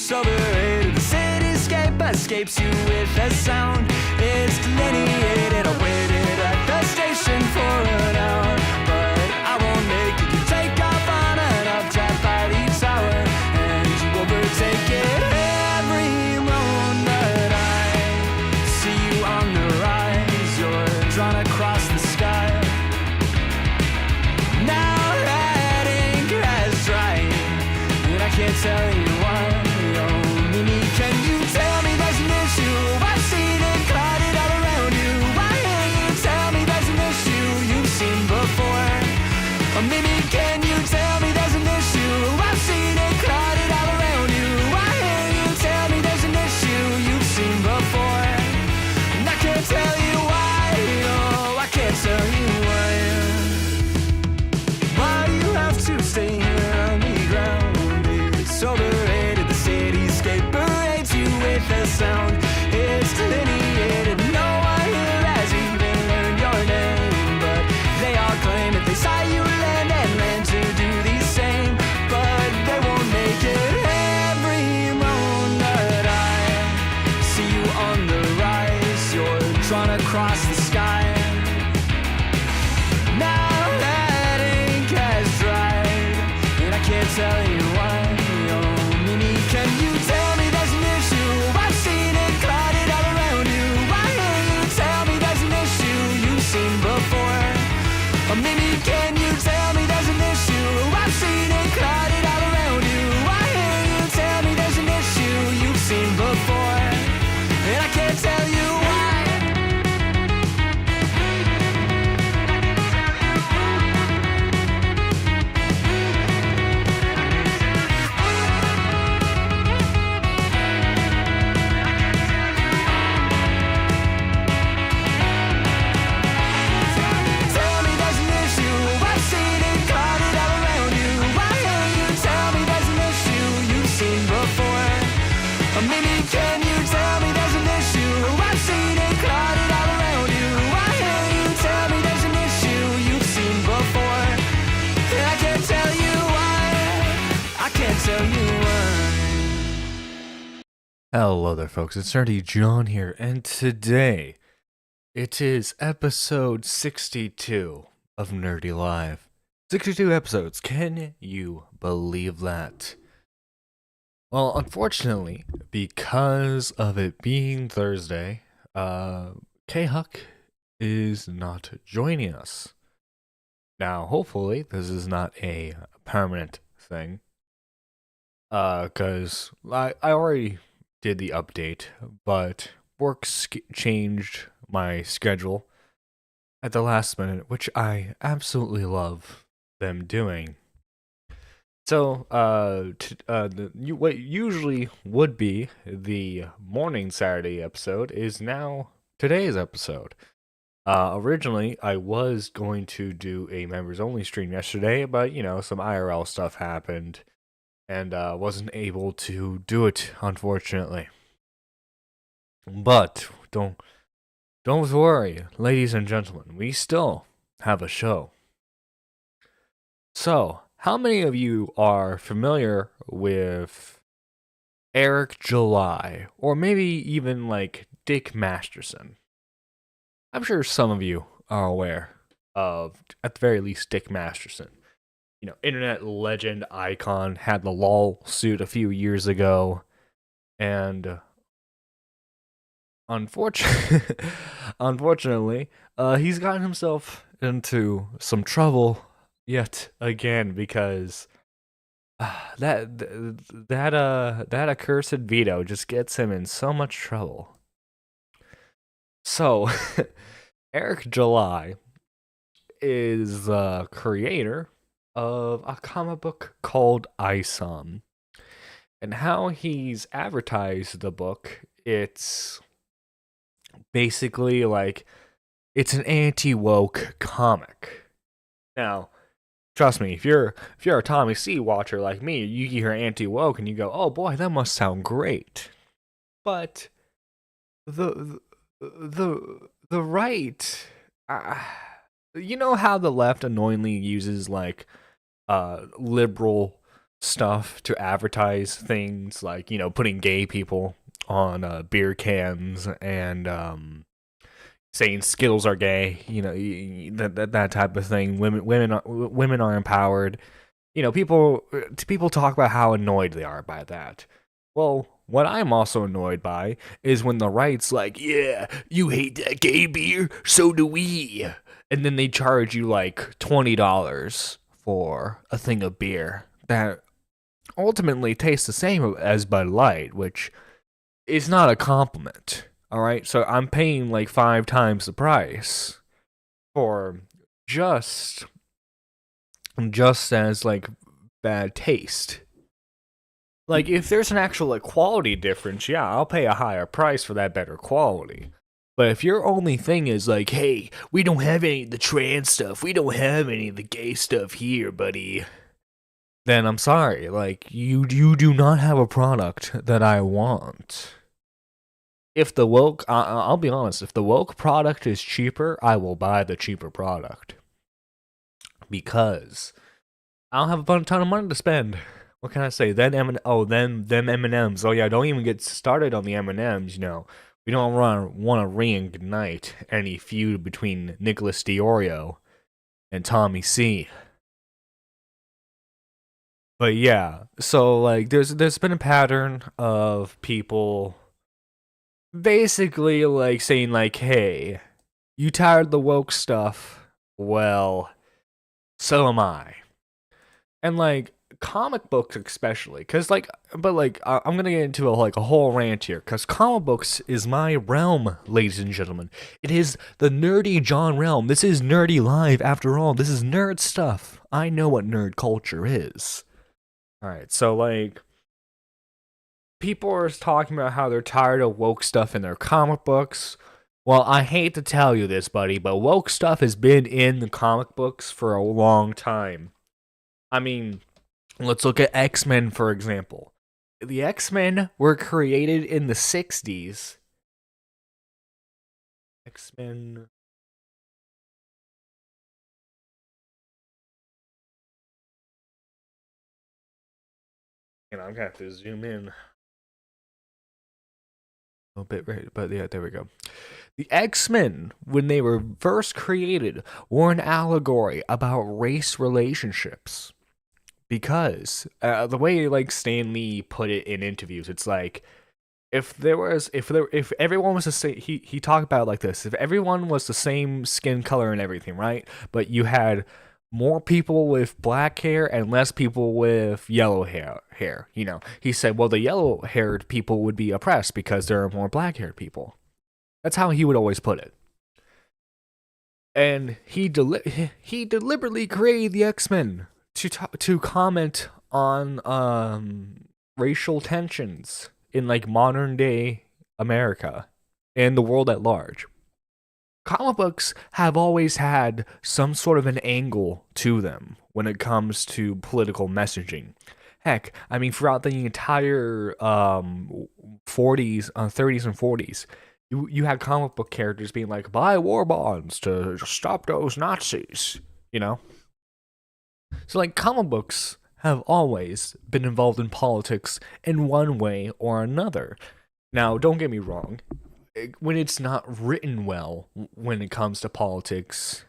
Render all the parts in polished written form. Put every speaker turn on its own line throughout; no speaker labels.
It's overrated. The cityscape escapes you with a sound. It's delineated. I waited at the station for an hour, but I won't make it. You take off on an updraft by the tower, and you overtake it. Every moment I see you on the rise, you're drawn across the sky. Now that ink has dried, and I can't tell you why. Oh, Mimi, can you tell me there's an issue? I've seen it clouded all around you. Why can't you tell me there's an issue you've seen before? Oh, Mimi, can you tell me there's an issue? I've seen it clouded all around you. Why can't you tell me there's an issue you've seen before? And I can't tell you why. Oh, I can't tell you why. Why you have to stay here on the ground? It's overrated. The cityscape parades you with a sound. It's delineated. No one here has even learned your name, but they all claim that they saw you land and land to do the same, but they won't make it. Every moment I see you on the rise, you're drawn across the sky. Now that ink has dried, and I can't tell you why. Oh, Mimi, can you tell me there's an issue? I've seen it clouded all around you. Why can't you tell me there's an issue you've seen before? Oh, Mimi, can you tell me there's an issue? I've seen it clouded all around you. Why can't you tell me there's an issue you've seen before? And I can't tell you why. Tell me there's an issue. I've seen it clouded all around you. Why can't you tell me there's an issue you've seen before? Or maybe can you tell me there's an issue? I've seen it clouded all around you. Why can't you tell me there's an issue you've seen before? And I can't tell you why. I can't tell you why.
Hello there, folks. It's Nerdy John here, and today it is episode 62 of Nerdy Live. 62 episodes. Can you believe that? Well, unfortunately, because of it being Thursday, K-Huck is not joining us. Now, hopefully, this is not a permanent thing. Because I already did the update, but work changed my schedule at the last minute, which I absolutely love them doing. So, what usually would be the morning Saturday episode is now today's episode. Originally, I was going to do a members only stream yesterday, but some IRL stuff happened, and wasn't able to do it, unfortunately. But don't worry, ladies and gentlemen, we still have a show. So, how many of you are familiar with Eric July, or maybe even like Dick Masterson? I'm sure some of you are aware of, at the very least, Dick Masterson. Internet legend icon, had the LOL suit a few years ago, and unfortunately, he's gotten himself into some trouble yet again, because that accursed veto just gets him in so much trouble. So, Eric July is the creator of a comic book called ISOM. And how he's advertised the book, it's basically like, it's an anti-woke comic. Now, trust me, if you're a Tommy C watcher like me, you hear anti-woke and you go, oh boy, that must sound great. But the right, you know how the left annoyingly uses like liberal stuff to advertise things like, putting gay people on beer cans and saying Skittles are gay, that type of thing. Women are empowered. People talk about how annoyed they are by that. Well, what I'm also annoyed by is when the right's like, yeah, you hate that gay beer, so do we. And then they charge you like $20 for a thing of beer that ultimately tastes the same as Bud Light, which is not a compliment. All right, so I'm paying like 5 times the price for just as like bad taste. Like if there's an actual like quality difference, yeah, I'll pay a higher price for that better quality. But if your only thing is like, hey, we don't have any of the trans stuff, we don't have any of the gay stuff here, buddy, then I'm sorry. Like you do not have a product that I want. If the woke, I'll be honest, if the woke product is cheaper, I will buy the cheaper product because I don't have a ton of money to spend. What can I say? Then them M&Ms. Oh yeah, don't even get started on the M&Ms. We don't want to reignite any feud between Nicholas Diorio and Tommy C. But yeah, so like there's been a pattern of people basically like saying like, hey, you tired of the woke stuff? Well, so am I. And like comic books especially, I'm gonna get into a whole rant here, because comic books is my realm, ladies and gentlemen. It is the nerdy John realm. This is nerdy live after all. This is nerd stuff. I know what nerd culture is. Alright, so like people are talking about how they're tired of woke stuff in their comic books. Well, I hate to tell you this, buddy, but woke stuff has been in the comic books for a long time. I mean, let's look at X-Men, for example. The X-Men were created in the 60s. X-Men... I'm gonna have to zoom in a little bit, right? But yeah, there we go. The X-Men, when they were first created, were an allegory about race relationships. Because the way like Stan Lee put it in interviews, it's like if everyone was the same, he talked about it like this: if everyone was the same skin color and everything, right? But you had more people with black hair and less people with yellow hair. He said, well, the yellow-haired people would be oppressed because there are more black-haired people. That's how he would always put it. And he deliberately created the X-Men to comment on racial tensions in like modern day America and the world at large. Comic books have always had some sort of an angle to them when it comes to political messaging. Heck, I mean, throughout the entire 40s, 30s, and 40s, you had comic book characters being like, buy war bonds to stop those Nazis, So, like, comic books have always been involved in politics in one way or another. Now, don't get me wrong. When it's not written well when it comes to politics,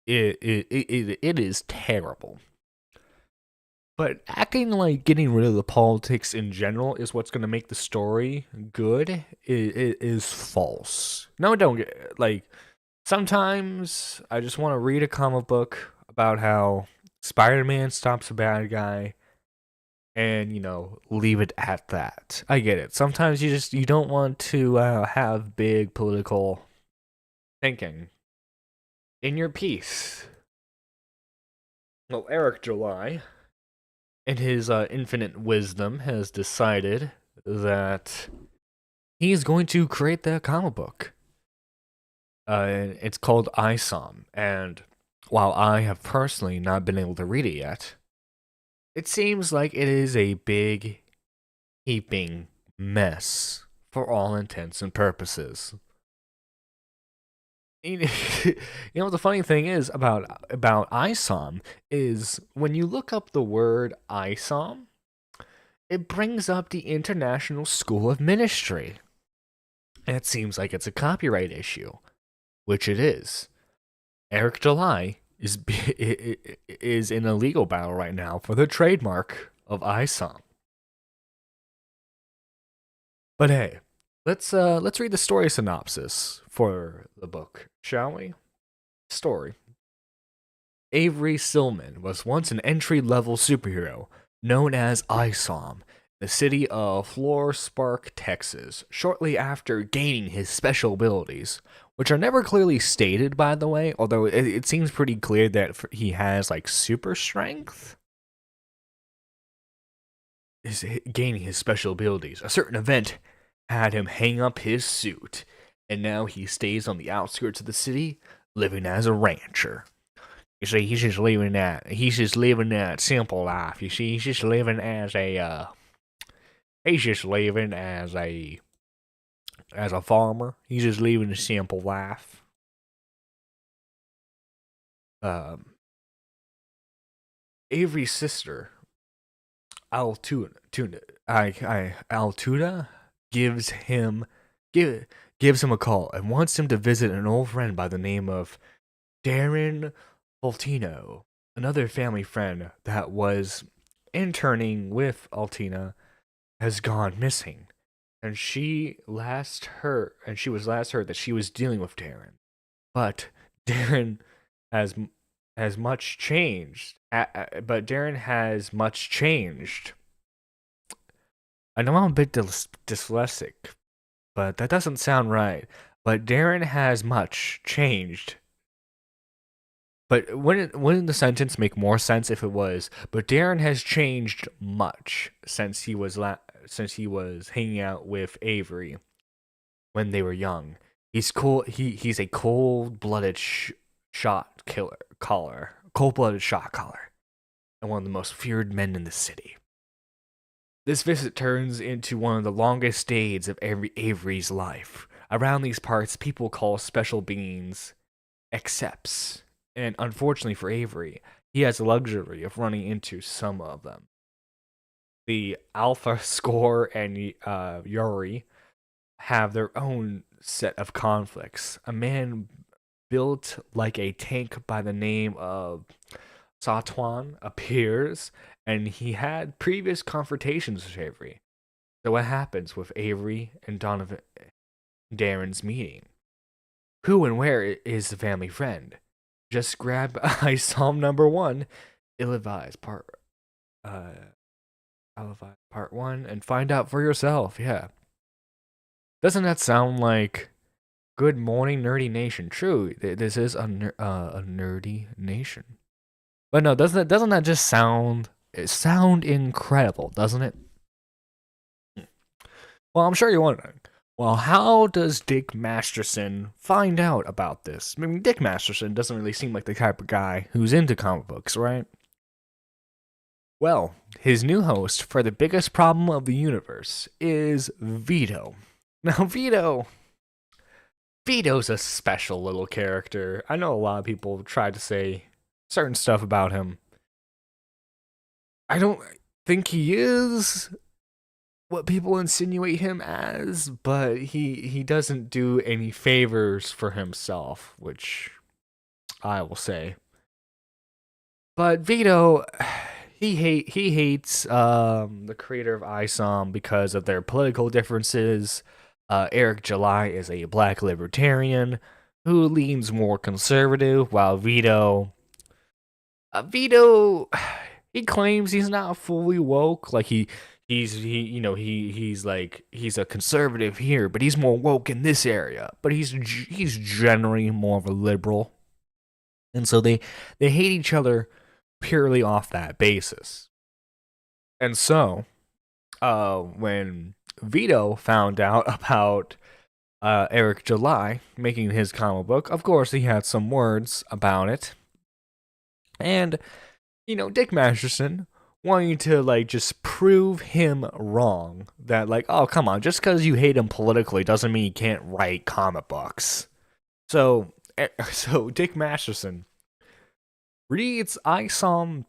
it is terrible. But acting like getting rid of the politics in general is what's going to make the story good is false. No, don't get like. Sometimes I just want to read a comic book about how Spider-Man stops a bad guy and, leave it at that. I get it. Sometimes you don't want to have big political thinking in your piece. Well, Eric July, in his infinite wisdom, has decided that he's going to create that comic book. It's called ISOM, and while I have personally not been able to read it yet, it seems like it is a big, heaping mess for all intents and purposes. You know what the funny thing is about ISOM is when you look up the word ISOM, it brings up the International School of Ministry. And it seems like it's a copyright issue, which it is. Eric July is in a legal battle right now for the trademark of ISOM. But hey, let's read the story synopsis for the book, shall we? Story. Avery Stillman was once an entry-level superhero known as ISOM, the city of Florspark, Texas, shortly after gaining his special abilities, which are never clearly stated, by the way, although it seems pretty clear that he has, like, super strength. Is gaining his special abilities. A certain event had him hang up his suit, and now he stays on the outskirts of the city, living as a rancher. You see, he's just living that simple life. You see, he's just living as a farmer. He's just living a simple life. Avery's sister, Altuda gives him a call and wants him to visit an old friend by the name of Darren Altino. Another family friend that was interning with Altina has gone missing, and she was last heard that she was dealing with Darren. But Darren has much changed. But Darren has much changed. I know I'm a bit dyslexic, but that doesn't sound right. But Darren has much changed. But wouldn't the sentence make more sense if it was, but Darren has changed much since he was hanging out with Avery when they were young. He's cool. He's a cold-blooded cold-blooded shot caller, and one of the most feared men in the city. This visit turns into one of the longest days of Avery's life. Around these parts, people call special beings accepts. And unfortunately for Avery, he has the luxury of running into some of them. The Alpha Score and Yuri have their own set of conflicts. A man built like a tank by the name of Satwan appears, and he had previous confrontations with Avery. So what happens with Avery and Darren's meeting? Who and where is the family friend? Just grab ISOM number 1, ill-advised part 1, and find out for yourself. Yeah, doesn't that sound like Good Morning Nerdy Nation? True, this is a nerdy nation. But no, doesn't that just sound incredible? Doesn't it? Well, I'm sure you're wondering. Well, how does Dick Masterson find out about this? I mean, Dick Masterson doesn't really seem like the type of guy who's into comic books, right? Well, his new host for the biggest problem of the universe is Vito. Now, Vito's a special little character. I know a lot of people try to say certain stuff about him. I don't think he is what people insinuate him as, but he doesn't do any favors for himself, which I will say. But Vito, he hates the creator of ISOM because of their political differences. Eric July is a black libertarian who leans more conservative, while Vito, he claims he's not fully woke. Like he's a conservative here, but he's more woke in this area. But he's generally more of a liberal, and so they hate each other purely off that basis. And so, when Vito found out about Eric July making his comic book, of course he had some words about it, and Dick Masterson wanting to just prove him wrong, that oh, come on, just because you hate him politically doesn't mean you can't write comic books. So so Dick Masterson reads ISOM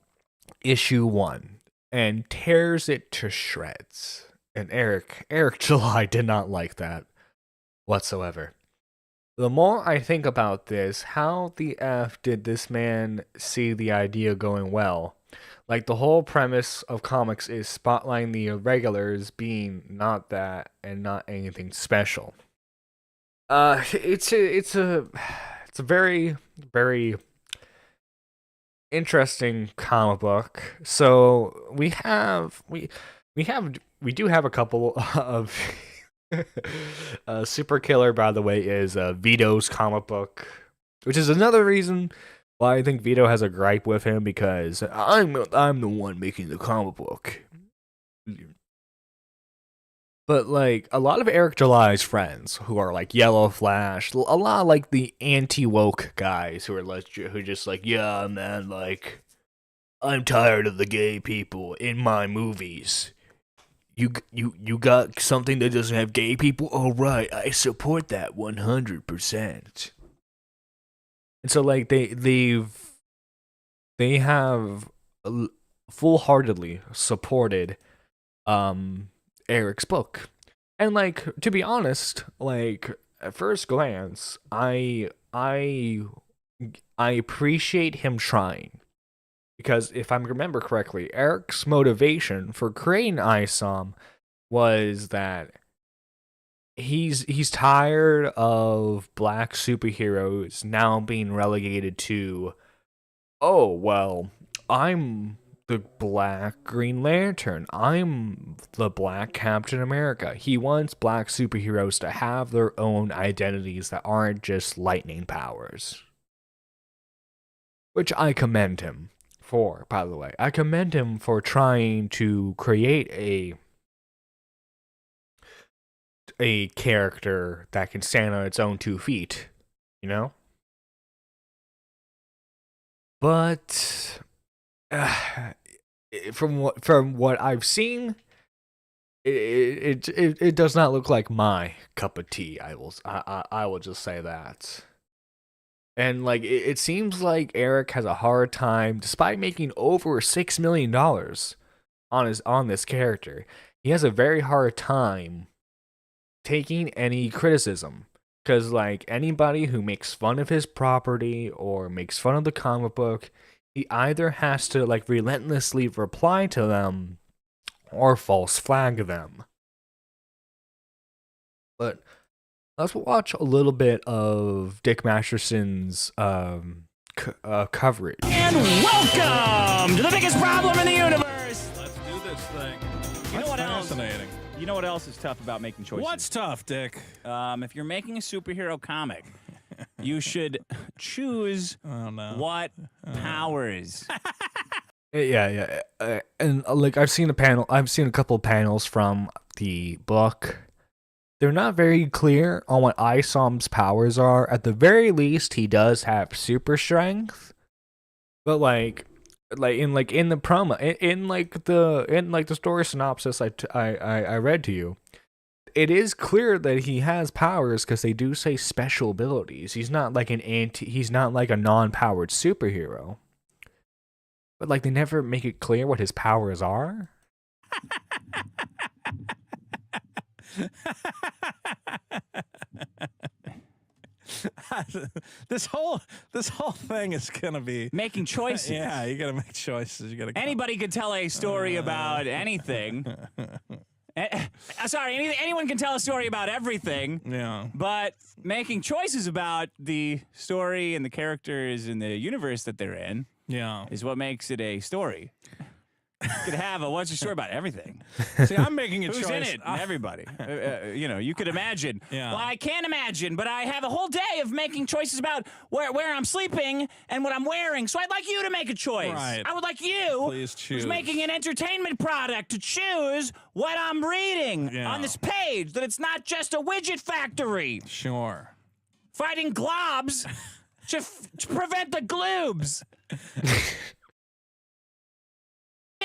issue 1 and tears it to shreds. And Eric July did not like that whatsoever. The more I think about this, how the F did this man see the idea going well? Like, the whole premise of comics is spotlighting the irregulars being not that and not anything special. It's a very, very interesting comic book. So we do have a couple of Super Killer, by the way, is Vito's comic book, which is another reason why I think Vito has a gripe with him, because I'm the one making the comic book. But like a lot of Eric July's friends who are like Yellow Flash, a lot of like the anti-woke guys who are who just like, yeah, man, like I'm tired of the gay people in my movies. You got something that doesn't have gay people? All right, I support that 100%. And so like they have full-heartedly supported Eric's book. And like, to be honest, like at first glance, I appreciate him trying. Because if I remember correctly, Eric's motivation for creating ISOM was that he's tired of black superheroes now being relegated to, oh, well, I'm the Black Green Lantern. I'm the Black Captain America. He wants black superheroes to have their own identities that aren't just lightning powers. Which I commend him for, by the way. I commend him for trying to create a character that can stand on its own 2 feet, you know? But from what I've seen, it does not look like my cup of tea. I will just say that. And like it seems like Eric has a hard time, despite making over $6 million on this character. He has a very hard time taking any criticism, because like anybody who makes fun of his property or makes fun of the comic book, he either has to like relentlessly reply to them or false flag them. But let's watch a little bit of Dick Masterson's coverage.
And welcome to the biggest problem in the universe.
Let's do this thing.
You know what else?
Fascinating.
You know what else is tough about making choices?
What's tough, Dick?
If you're making a superhero comic, you should choose what powers.
Yeah. And like I've seen a couple of panels from the book. They're not very clear on what ISOM's powers are. At the very least, he does have super strength. But like in the promo, in the story synopsis I read to you, it is clear that he has powers because they do say special abilities. He's not like he's not like a non-powered superhero. But like they never make it clear what his powers are.
This whole thing is gonna be
Making choices.
Yeah, you gotta make choices. You gotta.
Anybody could tell a story about anything. Sorry, anyone can tell a story about everything.
Yeah.
But making choices about the story and the characters and the universe that they're in is what makes it a story. You could have a what's your story about everything.
See, I'm making a
Who's
choice.
in it? Everybody. You could imagine.
Yeah.
Well, I can't imagine, but I have a whole day of making choices about where I'm sleeping and what I'm wearing. So I'd like you to make a choice.
Right.
I would like you,
Please choose.
who's making an entertainment product, to choose what I'm reading on this page. That it's not just a widget factory
Sure.
fighting globs to prevent the gloobs.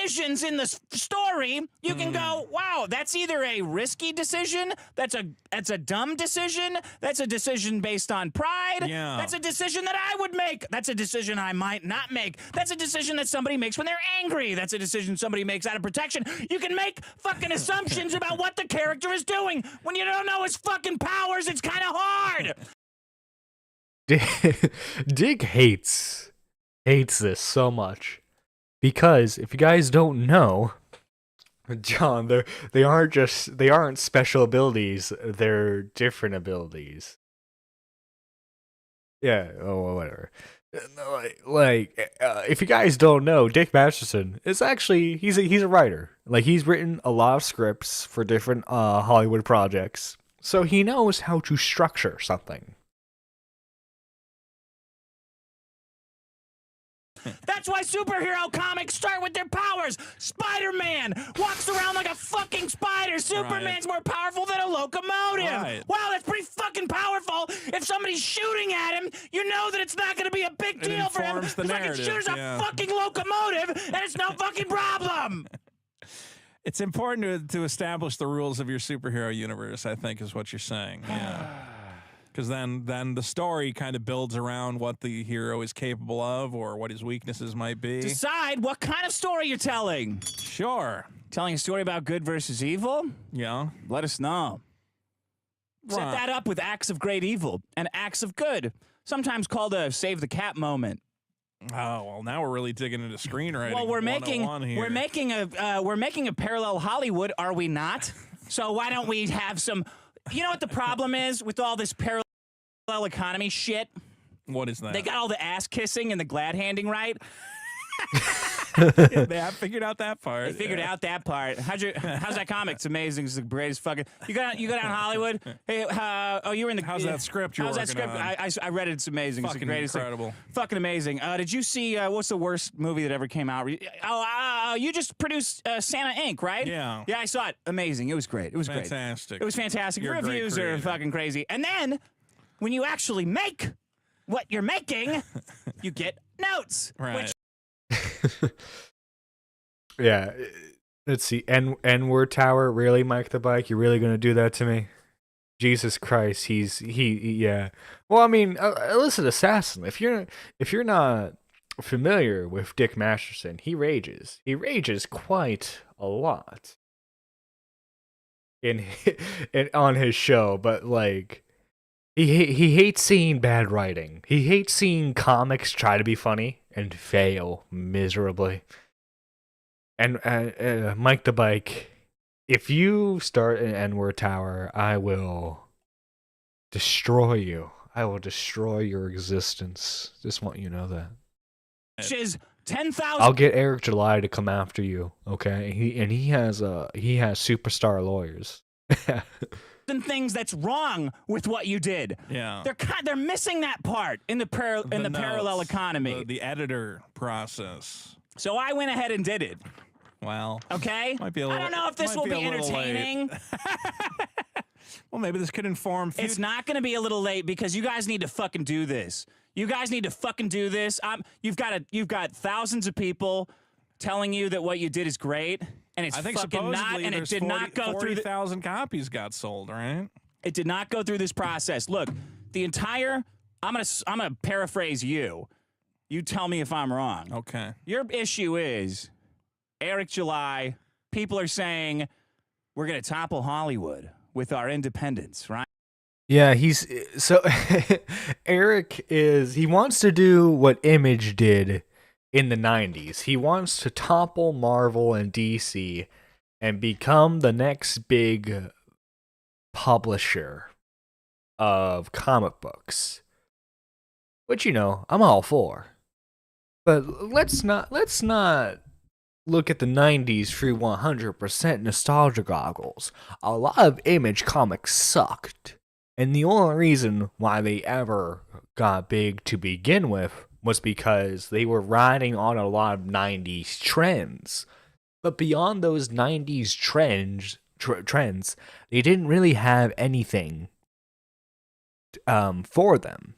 decisions in the story, you can go, wow, that's either a risky decision, that's a dumb decision, that's a decision based on pride, that's a decision that I would make, that's a decision I might not make, that's a decision that somebody makes when they're angry, that's a decision somebody makes out of protection. You can make fucking assumptions about what the character is doing. When you don't know his fucking powers, it's kind of hard.
Dick hates this so much because if you guys don't know, John, they aren't special abilities, they're different abilities. Yeah, whatever. If you guys don't know, Dick Masterson is actually he's a writer. Like, he's written a lot of scripts for different Hollywood projects, so he knows how to structure something.
That's why superhero comics start with their powers. Spider-Man walks around like a fucking spider. Superman's more powerful than a locomotive. Wow, that's pretty fucking powerful. If somebody's shooting at him, you know that it's not going to be a big deal for him. It's like he shoots a fucking locomotive, and it's no fucking problem.
It's important to establish the rules of your superhero universe, I think, is what you're saying. Yeah. Because then the story kind of builds around what the hero is capable of or what his weaknesses might be.
Decide what kind of story you're telling.
Sure.
Telling a story about good versus evil?
Yeah.
Let us know. Set that up with acts of great evil and acts of good, sometimes called a save the cat moment.
Oh, well, now we're really digging into screenwriting.
Well, we're making a parallel Hollywood, are we not? So why don't we have some? You know what the problem is with all this parallel economy shit?
What is that?
They got all the ass kissing and the glad handing right.
They have figured out that part.
They figured out that part. How's that comic? It's amazing. It's the greatest fucking. You go down Hollywood. Hey, you were in the.
How's that script you're working on?
I read it. It's amazing.
Fucking
it's the greatest
incredible.
Thing. Fucking amazing. Did you see what's the worst movie that ever came out? You just produced Santa Inc., right?
Yeah.
Yeah, I saw it. Amazing. It was great. It was
fantastic.
It was fantastic.
You're
Reviews are fucking crazy. And then when you actually make what you're making, you get notes.
Right.
Which
Yeah, let's see. N-word tower, really, Mike the Bike? You're really gonna do that to me? Jesus Christ, yeah. Well, I mean, illicit assassin. If you're not familiar with Dick Masterson, he rages. He rages quite a lot in on his show, but like he hates seeing bad writing. He hates seeing comics try to be funny and fail miserably. And Mike the Bike, if you start an N-word tower, I will destroy you. I will destroy your existence. Just want you to know that.
which is 10,000.
I'll get Eric July to come after you, okay? He has superstar lawyers.
Things that's wrong with what you did.
Yeah.
They're missing that part in the parallel economy.
The editor process.
So I went ahead and did it.
Well,
Okay?
might be a little,
I don't know if this will be entertaining.
Well, maybe this could inform.
It's not going to be a little late because you guys need to fucking do this. You guys need to fucking do this. You've got thousands of people telling you that what you did is great, and it's fucking not. And it did not go through.
40,000 copies got sold, right?
It did not go through this process. Look, the entire. I'm gonna paraphrase you. You tell me if I'm wrong.
Okay.
Your issue is Eric July. People are saying we're gonna topple Hollywood with our independence, right?
Yeah, Eric he wants to do what Image did in the 90s. He wants to topple Marvel and DC and become the next big publisher of comic books. Which, I'm all for. But let's not look at the 90s through 100% nostalgia goggles. A lot of Image comics sucked. And the only reason why they ever got big to begin with was because they were riding on a lot of 90s trends. But beyond those 90s trends, they didn't really have anything for them.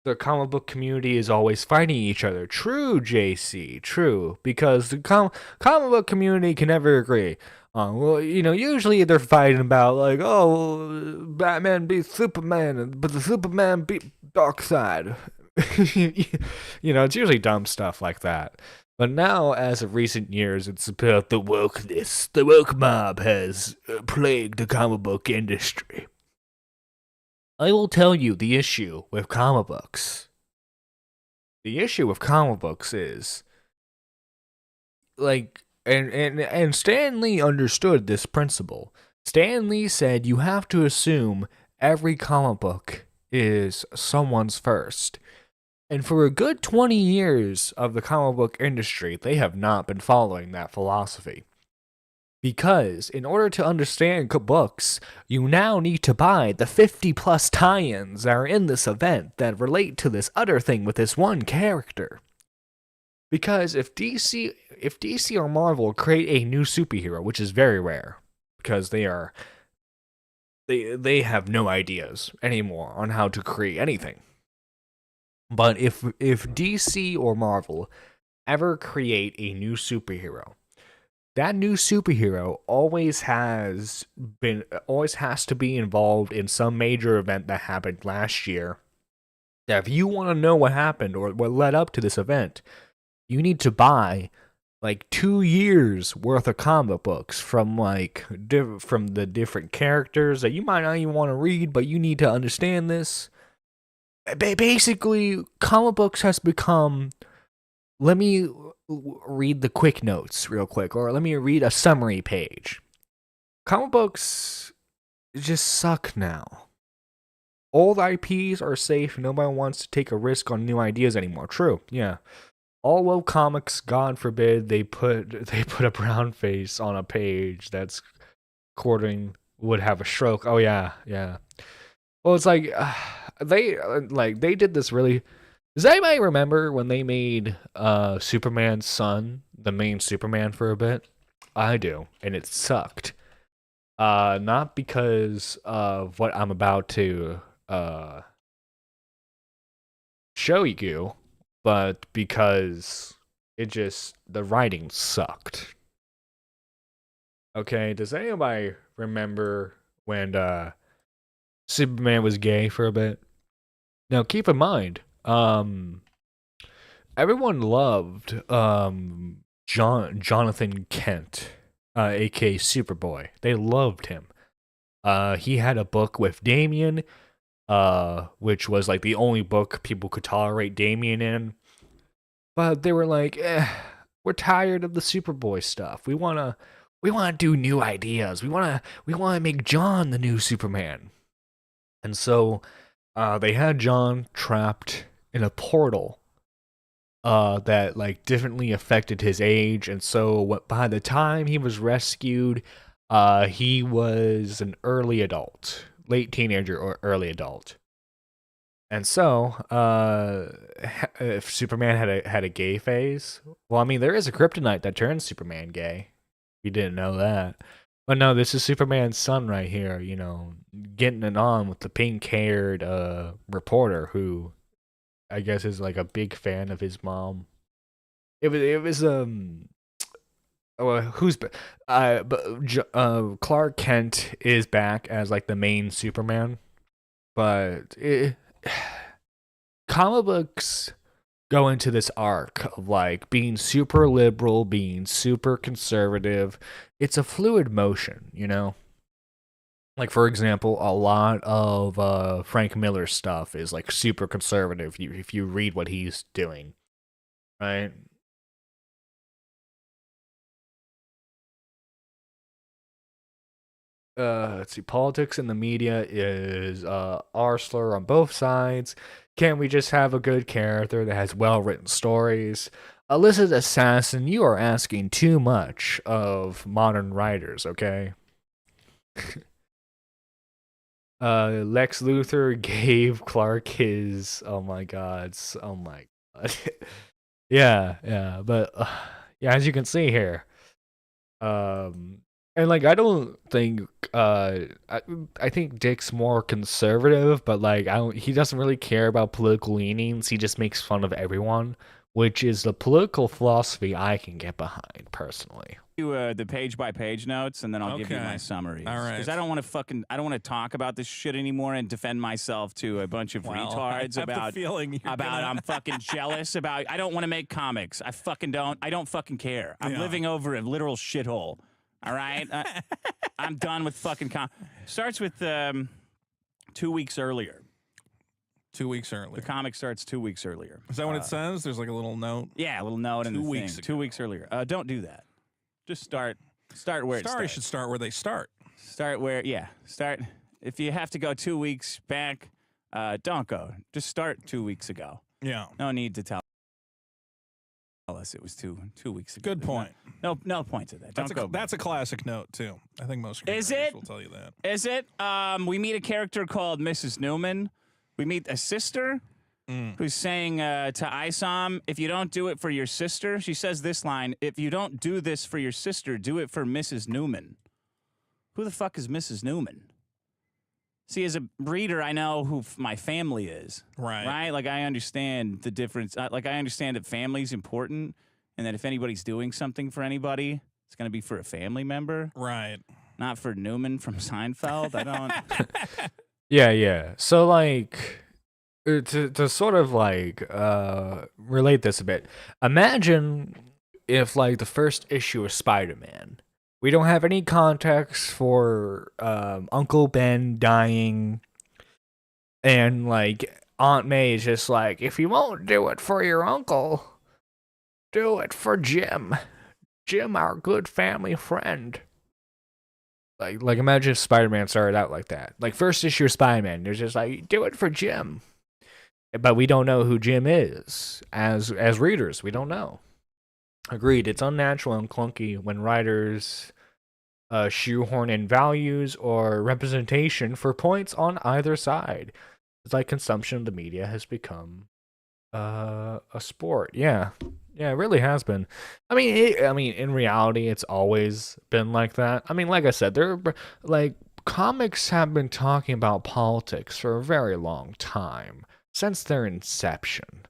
the comic book community is always fighting each other. True, JC, true, because the comic book community can never agree. Well, usually they're fighting about like, oh, Batman beats Superman, but the Superman beat Darkseid. It's usually dumb stuff like that. But now, as of recent years, it's about the wokeness. The woke mob has plagued the comic book industry. I will tell you the issue with comic books. The issue with comic books is, like, and Stan Lee understood this principle. Stan Lee said you have to assume every comic book is someone's first. And for a good 20 years of the comic book industry, they have not been following that philosophy. Because in order to understand books, you now need to buy the 50 plus tie-ins that are in this event that relate to this other thing with this one character. Because if DC or Marvel create a new superhero, which is very rare, because they have no ideas anymore on how to create anything. But if DC or Marvel ever create a new superhero, that new superhero always has to be involved in some major event that happened last year. That if you want to know what happened or what led up to this event, you need to buy like 2 years worth of comic books from from the different characters that you might not even want to read, but you need to understand this. Basically, comic books has become, let me read the quick notes real quick, or let me read a summary page. Comic books just suck now. Old IPs are safe. Nobody wants to take a risk on new ideas anymore. True, yeah. All woke comics, God forbid, they put a brown face on a page that's quoting would have a stroke. Oh yeah. Well, it's like they did this really. Does anybody remember when they made Superman's son the main Superman for a bit? I do, and it sucked. Not because of what I'm about to show you, but because the writing sucked. Okay, does anybody remember when Superman was gay for a bit? Now keep in mind, everyone loved Jonathan Kent, aka Superboy. They loved him. He had a book with Damian, which was like the only book people could tolerate Damian in. But they were like, we're tired of the Superboy stuff. We wanna do new ideas. We wanna make John the new Superman. And so they had John trapped in a portal that like differently affected his age, and so by the time he was rescued, he was an early adult, late teenager or early adult. And so, if Superman had a gay phase, well, I mean, there is a kryptonite that turns Superman gay. You didn't know that. But no, this is Superman's son right here, getting it on with the pink-haired reporter who I guess is like a big fan of his mom. Clark Kent is back as like the main Superman, but comic books go into this arc of like being super liberal, being super conservative. It's a fluid motion, Like, for example, a lot of Frank Miller's stuff is like super conservative if you read what he's doing, right? Let's see. Politics in the media is arslur on both sides. Can't we just have a good character that has well-written stories? Illicit Assassin, you are asking too much of modern writers, okay? Lex Luthor gave Clark his... Oh my god. Yeah, but... yeah, as you can see here, And like I don't think I think Dick's more conservative, but like he doesn't really care about political leanings. He just makes fun of everyone, which is the political philosophy I can get behind personally.
The page by page notes, and then I'll give you my summaries.
All right.
Because I don't want to talk about this shit anymore and defend myself to a bunch of retards about I'm fucking jealous about. I don't want to make comics. I fucking don't. I don't fucking care. I'm living over a literal shithole. All right, I'm done with fucking Starts with 2 weeks earlier.
2 weeks earlier.
The comic starts 2 weeks earlier.
Is that what it says? There's like a little note.
Yeah, a little note in the
2 weeks
thing.
ago.
2 weeks earlier. Don't do that. Just start where it starts.
Stories should start where they start.
Start. If you have to go 2 weeks back, don't go. Just start 2 weeks ago.
Yeah.
No need to tell us it was two weeks ago.
Good point.
No point to that.
That's a classic note too. I think most screenwriters will tell you that.
Is it? We meet a character called Mrs. Newman. We meet a sister who's saying to Isom, if you don't do it for your sister, she says this line, if you don't do this for your sister, do it for Mrs. Newman. Who the fuck is Mrs. Newman? See, as a reader, I know who my family is. Right? Like, I understand the difference. I understand that family's important, and that if anybody's doing something for anybody, it's going to be for a family member.
Right.
Not for Newman from Seinfeld. I don't...
Yeah. So, like, to sort of, like, relate this a bit, imagine if, like, the first issue of Spider-Man, we don't have any context for Uncle Ben dying, and, like, Aunt May is just like, if you won't do it for your uncle, do it for Jim. Jim, our good family friend. Like imagine if Spider-Man started out like that. Like, first issue of Spider-Man, they're just like, do it for Jim. But we don't know who Jim is. As readers, we don't know. Agreed, it's unnatural and clunky when writers shoehorn in values or representation for points on either side. It's like consumption of the media has become a sport. Yeah, it really has been. I mean, in reality, it's always been like that. I mean, like I said, comics have been talking about politics for a very long time, since their inception.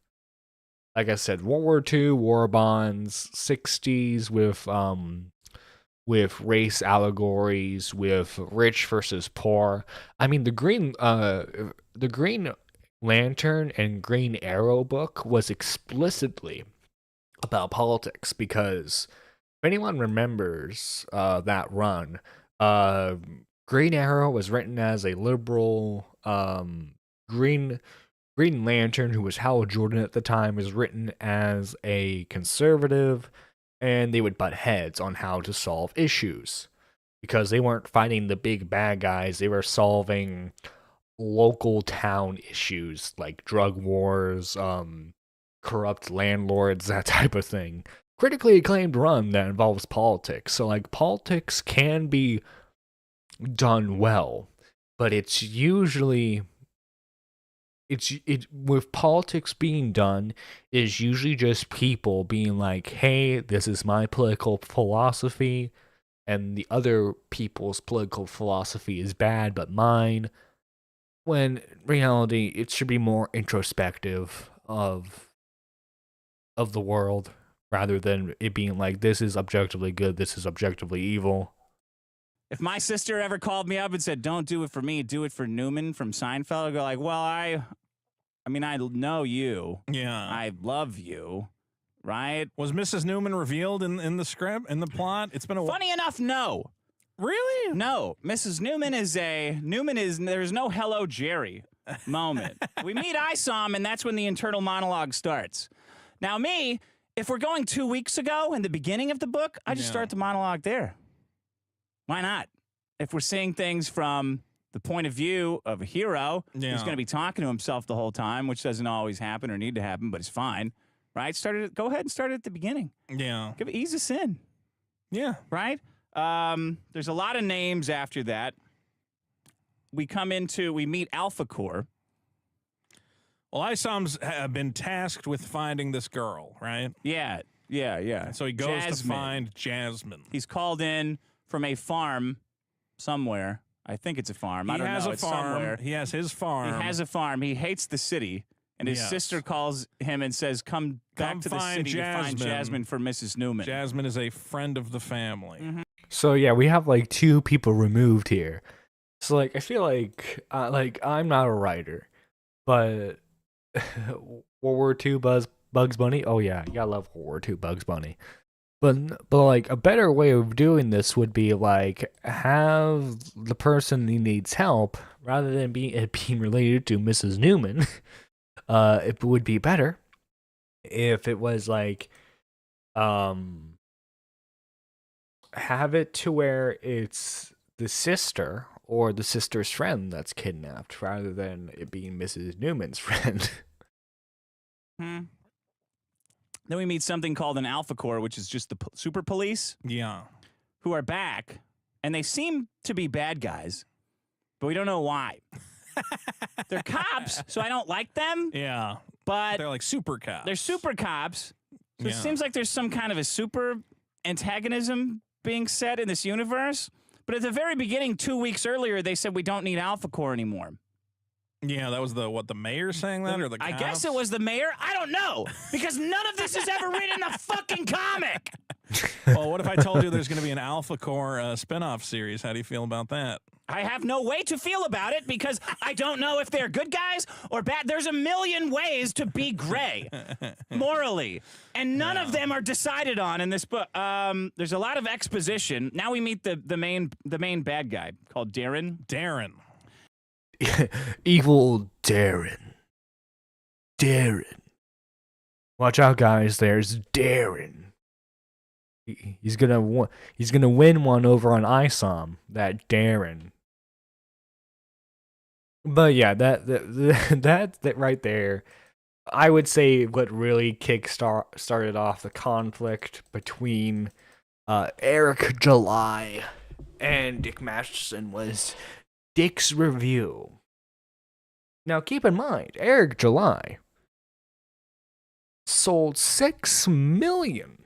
Like I said, World War II, war bonds, 60s with race allegories, with rich versus poor. I mean, the Green Lantern and Green Arrow book was explicitly about politics, because if anyone remembers that run, Green Arrow was written as a liberal. Green Lantern, who was Hal Jordan at the time, was written as a conservative, and they would butt heads on how to solve issues, because they weren't fighting the big bad guys. They were solving local town issues like drug wars, corrupt landlords, that type of thing. Critically acclaimed run that involves politics. So, like, politics can be done well, but it's usually... with politics being done is usually just people being like, hey, this is my political philosophy, and the other people's political philosophy is bad but mine, when in reality it should be more introspective of the world, rather than it being like, this is objectively good, this is objectively evil.
If my sister ever called me up and said, don't do it for me, do it for Newman from Seinfeld, I'd go like, well, I mean, I know you.
Yeah.
I love you, right?
Was Mrs. Newman revealed in the script, in the plot? It's been a while.
Funny enough, no.
Really?
No. Mrs. Newman there's no hello, Jerry moment. We meet Isom, and that's when the internal monologue starts. Now, me, if we're going 2 weeks ago in the beginning of the book, I just start the monologue there. Why not? If we're seeing things from the point of view of a hero who's going to be talking to himself the whole time, which doesn't always happen or need to happen, but it's fine, right? Go ahead and start it at the beginning.
Yeah.
Ease us in.
Yeah.
Right? There's a lot of names after that. We meet Alpha Core.
Well, Isom's been tasked with finding this girl, right?
Yeah.
So he goes to
Jasmine.
find Jasmine.
He's called in from a farm somewhere. I think it's a farm. I don't know. It's somewhere.
He has his farm.
He has a farm. He hates the city. And his sister calls him and says, come back to the city to find Jasmine for Mrs. Newman.
Jasmine is a friend of the family.
So yeah, we have like 2 people removed here. So like I feel like I'm not a writer, but World War II Bugs Bunny. Oh yeah, you gotta love World War II Bugs Bunny. But like a better way of doing this would be like have the person who needs help rather than being related to Mrs. Newman. It would be better if it was like have it to where it's the sister or the sister's friend that's kidnapped rather than it being Mrs. Newman's friend.
Then we meet something called an Alpha Corps, which is just the super police.
Yeah.
Who are back, and they seem to be bad guys, but we don't know why. They're cops, so I don't like them.
Yeah.
But
they're like super cops.
They're super cops. So it seems like there's some kind of a super antagonism being set in this universe. But at the very beginning, 2 weeks earlier, they said we don't need Alpha Corps anymore.
Yeah, that was the mayor saying that, or the cops?
I guess it was the mayor. I don't know, because none of this is ever written in the fucking comic.
Well, what if I told you there's going to be an Alpha Corps spinoff series? How do you feel about that?
I have no way to feel about it because I don't know if they're good guys or bad. There's a million ways to be gray morally, and none of them are decided on in this book. There's a lot of exposition. Now we meet the main bad guy called Darren.
Darren.
Evil Darren. Watch out, guys. There's Darren. He's gonna win one over on ISOM. That Darren. But yeah, that right there, I would say what really started off the conflict between Eric July and Dick Masterson was Dick's review. Now keep in mind, Eric July sold $6 million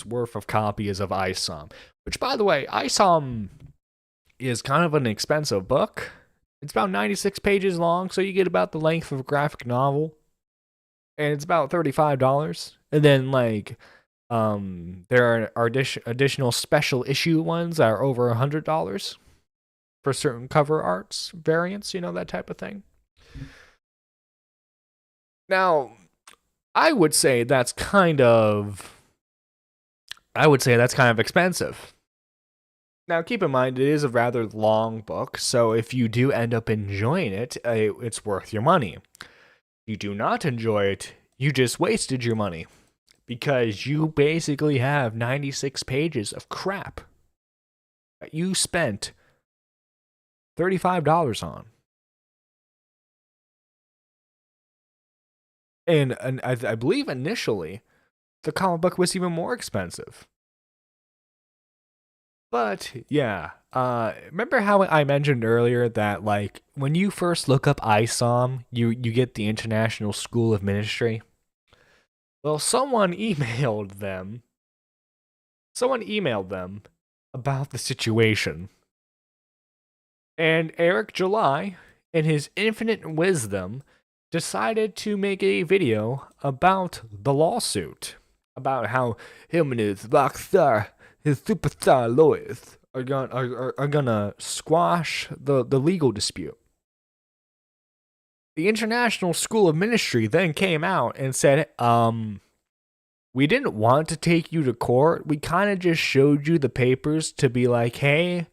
worth of copies of ISOM, which, by the way, ISOM is kind of an expensive book. It's about 96 pages long, so you get about the length of a graphic novel, and it's about $35. And then like there are additional special issue ones that are over $100 for certain cover arts variants, you know, that type of thing. Now, I would say that's kind of expensive. Now, keep in mind, it is a rather long book, so if you do end up enjoying it, it's worth your money. If you do not enjoy it, you just wasted your money, because you basically have 96 pages of crap that you spent $35 on. And I believe initially, the comic book was even more expensive. But, yeah, remember how I mentioned earlier that, like, when you first look up ISOM, you get the International School of Ministry? Well, someone emailed them about the situation. And Eric July, in his infinite wisdom, decided to make a video about the lawsuit. About how him and his rockstar, his superstar lawyers are gonna squash the legal dispute. The International School of Ministry then came out and said, we didn't want to take you to court. We kind of just showed you the papers to be like, hey,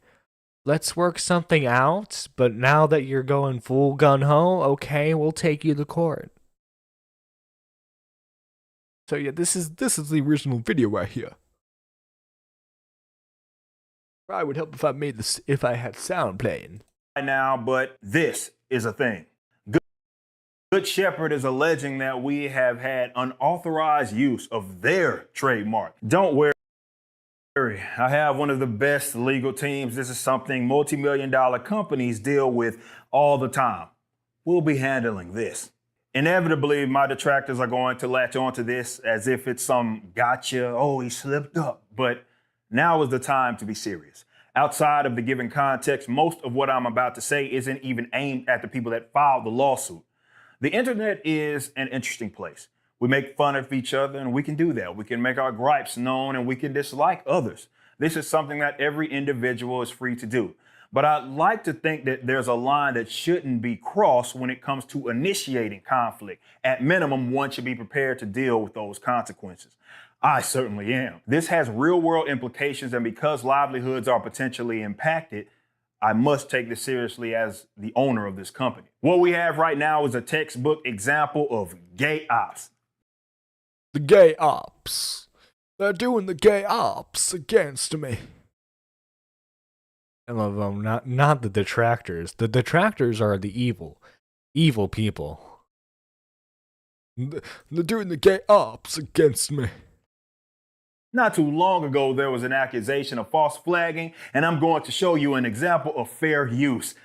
let's work something out. But now that you're going full gun-ho, okay, we'll take you to court. So yeah, this is the original video right here. Probably would help if I made this, if I had sound playing.
Right now, but this is a thing. Good Shepherd is alleging that we have had unauthorized use of their trademark. Don't worry, I have one of the best legal teams. This is something multi-million-dollar companies deal with all the time. We'll be handling this. Inevitably, my detractors are going to latch onto this as if it's some gotcha, oh, he slipped up. But now is the time to be serious. Outside of the given context, most of what I'm about to say isn't even aimed at the people that filed the lawsuit. The internet is an interesting place. We make fun of each other, and we can do that. We can make our gripes known, and we can dislike others. This is something that every individual is free to do. But I'd like to think that there's a line that shouldn't be crossed when it comes to initiating conflict. At minimum, one should be prepared to deal with those consequences. I certainly am. This has real-world implications, and because livelihoods are potentially impacted, I must take this seriously as the owner of this company. What we have right now is a textbook example of gay ops.
The gay ops. They're doing the gay ops against me. I love them. Not the detractors. The detractors are the evil people. They're doing the gay ops against me.
Not too long ago, there was an accusation of false flagging, and I'm going to show you an example of fair use.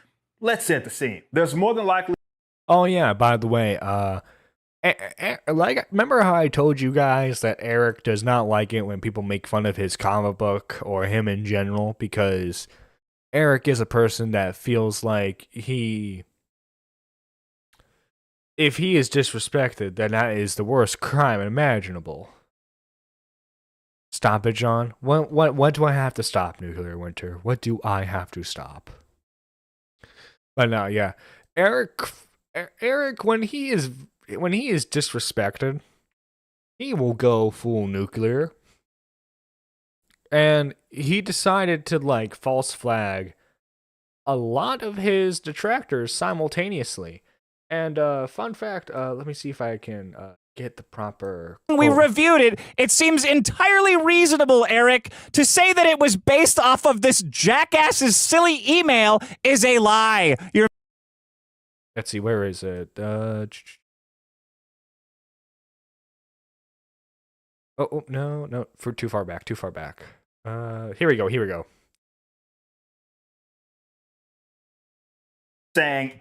Let's set the scene. There's more than likely...
Oh yeah, by the way, remember how I told you guys that Eric does not like it when people make fun of his comic book or him in general, because Eric is a person that feels like if he is disrespected, then that is the worst crime imaginable. Stop it, John. What do I have to stop, Nuclear Winter? What do I have to stop? But no, yeah. Eric, when he is disrespected, he will go full nuclear. And he decided to false flag a lot of his detractors simultaneously. And fun fact, let me see if I can get the proper
We reviewed it. It seems entirely reasonable, Eric, to say that it was based off of this jackass's silly email is a lie.
Let's see, where is it? Oh, no, too far back. Here we go.
saying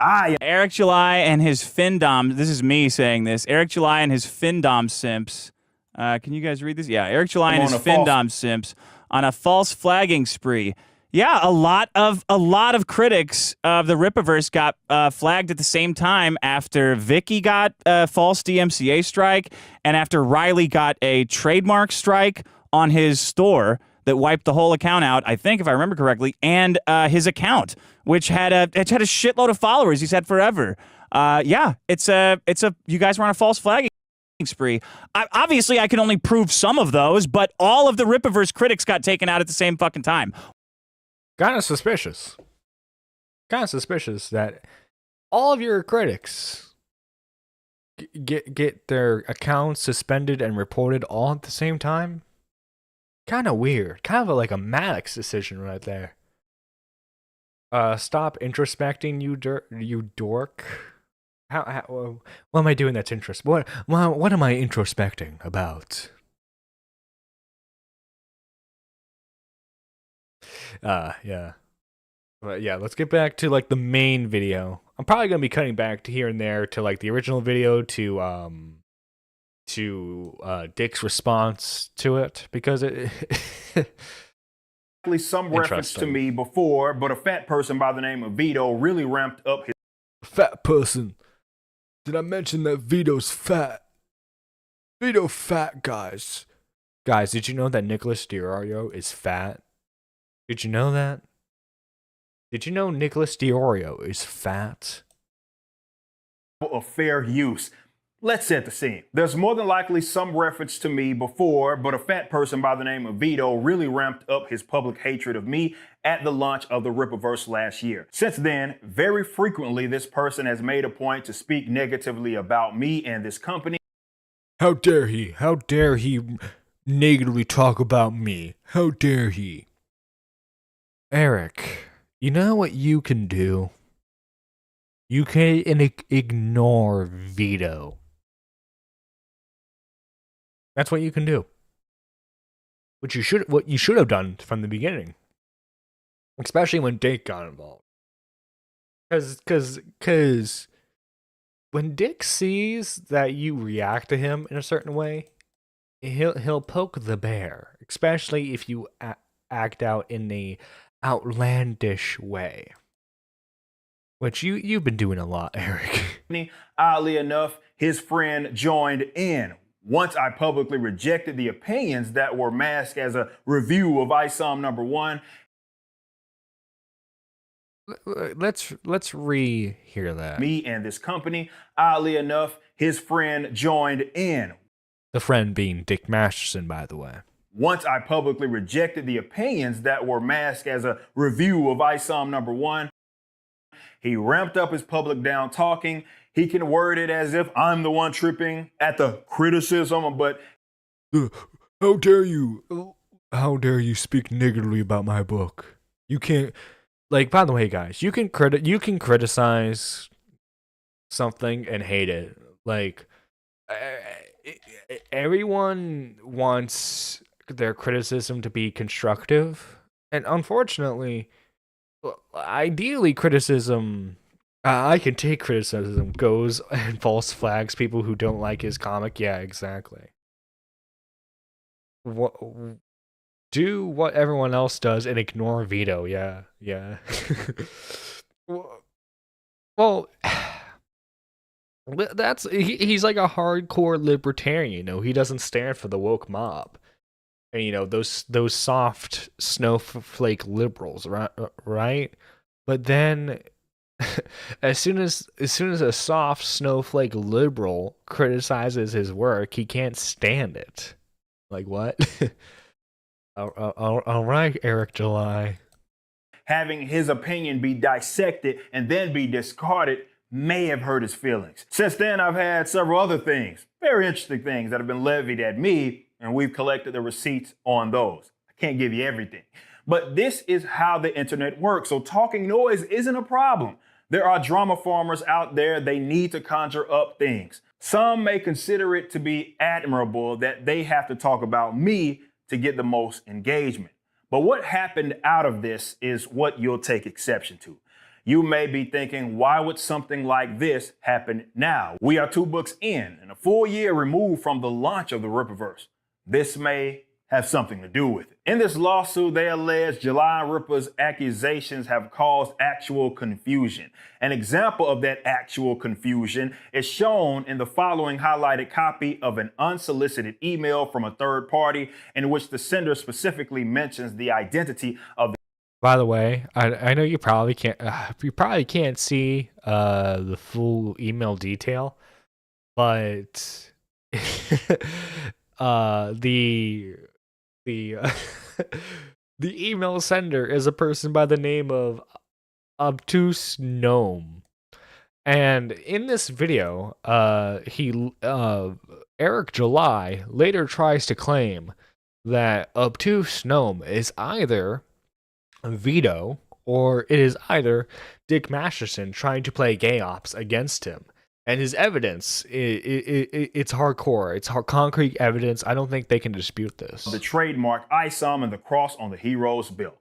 Eric July and his Findom. This is me saying this. Eric July and his Findom simps. Can you guys read this? Yeah, Eric July and his Findom simps on a false flagging spree. Yeah, a lot of critics of the Rippaverse got flagged at the same time after Vicky got a false DMCA strike and after Riley got a trademark strike on his store that wiped the whole account out, I think, if I remember correctly, and his account, which had a shitload of followers he's had forever. Yeah, it's a you guys were on a false flagging spree. Obviously, I can only prove some of those, but all of the Rippaverse critics got taken out at the same fucking time.
Kind of suspicious that all of your critics get their accounts suspended and reported all at the same time. Kind of weird. Kind of like a Maddox decision right there. Stop introspecting, you dork. What am I doing that's interest? What am I introspecting about? Yeah. But yeah, let's get back to the main video. I'm probably gonna be cutting back to here and there to the original video to Dick's response to it, because it
some reference to me before, but a fat person by the name of Vito really ramped up his...
Fat person. Did I mention that Vito's fat? Vito fat, guys. Guys, did you know that Nicholas Diorio is fat? Did you know that? Did you know Nicholas Diorio is fat?
Of fair use. Let's set the scene. There's more than likely some reference to me before, but a fat person by the name of Vito really ramped up his public hatred of me at the launch of the Rippaverse last year. Since then, very frequently, this person has made a point to speak negatively about me and this company.
How dare he? How dare he negatively talk about me? How dare he? Eric, you know what you can do? You can ignore Vito. That's what you can do. What you should have done from the beginning. Especially when Dake got involved. Cause when Dick sees that you react to him in a certain way, he'll poke the bear, especially if you act out in a outlandish way, which you've been doing a lot, Eric.
Oddly enough, his friend joined in once I publicly rejected the opinions that were masked as a review of ISOM #1.
Let's rehear that.
Me and this company, oddly enough, his friend joined in.
The friend being Dick Masterson, by the way.
Once I publicly rejected the opinions that were masked as a review of ISOM #1, he ramped up his public down talking. He can word it as if I'm the one tripping at the criticism, but
how dare you? How dare you speak negatively about my book? You can't. Like, by the way, guys, you can criticize something and hate it. Like, everyone wants their criticism to be constructive, and unfortunately, ideally, criticism. I can take criticism, goes and false flags people who don't like his comic. Yeah, exactly. Do what everyone else does and ignore veto. Yeah. Well, he's like a hardcore libertarian. You know, he doesn't stand for the woke mob, and you know those soft snowflake liberals, right? But then, as soon as a soft snowflake liberal criticizes his work, he can't stand it. Like, what? All right, Eric July.
Having his opinion be dissected and then be discarded may have hurt his feelings. Since then, I've had several other things, very interesting things that have been levied at me, and we've collected the receipts on those. I can't give you everything, but this is how the internet works. So talking noise isn't a problem. There are drama farmers out there. They need to conjure up things. Some may consider it to be admirable that they have to talk about me to get the most engagement. But what happened out of this is what you'll take exception to. You may be thinking, why would something like this happen now? We are 2 books in and a full year removed from the launch of the Rippaverse. This may have something to do with it. In this lawsuit, they allege July Ripper's accusations have caused actual confusion. An example of that actual confusion is shown in the following highlighted copy of an unsolicited email from a third party in which the sender specifically mentions the identity of the.
By the way, I know you probably can't see the full email detail, but the the email sender is a person by the name of Obtuse Gnome, and in this video, Eric July later tries to claim that Obtuse Gnome is either Vito or it is either Dick Masterson trying to play gay ops against him. And his evidence, it's hardcore. It's concrete evidence. I don't think they can dispute this.
The trademark ISOM and the cross on the hero's belt.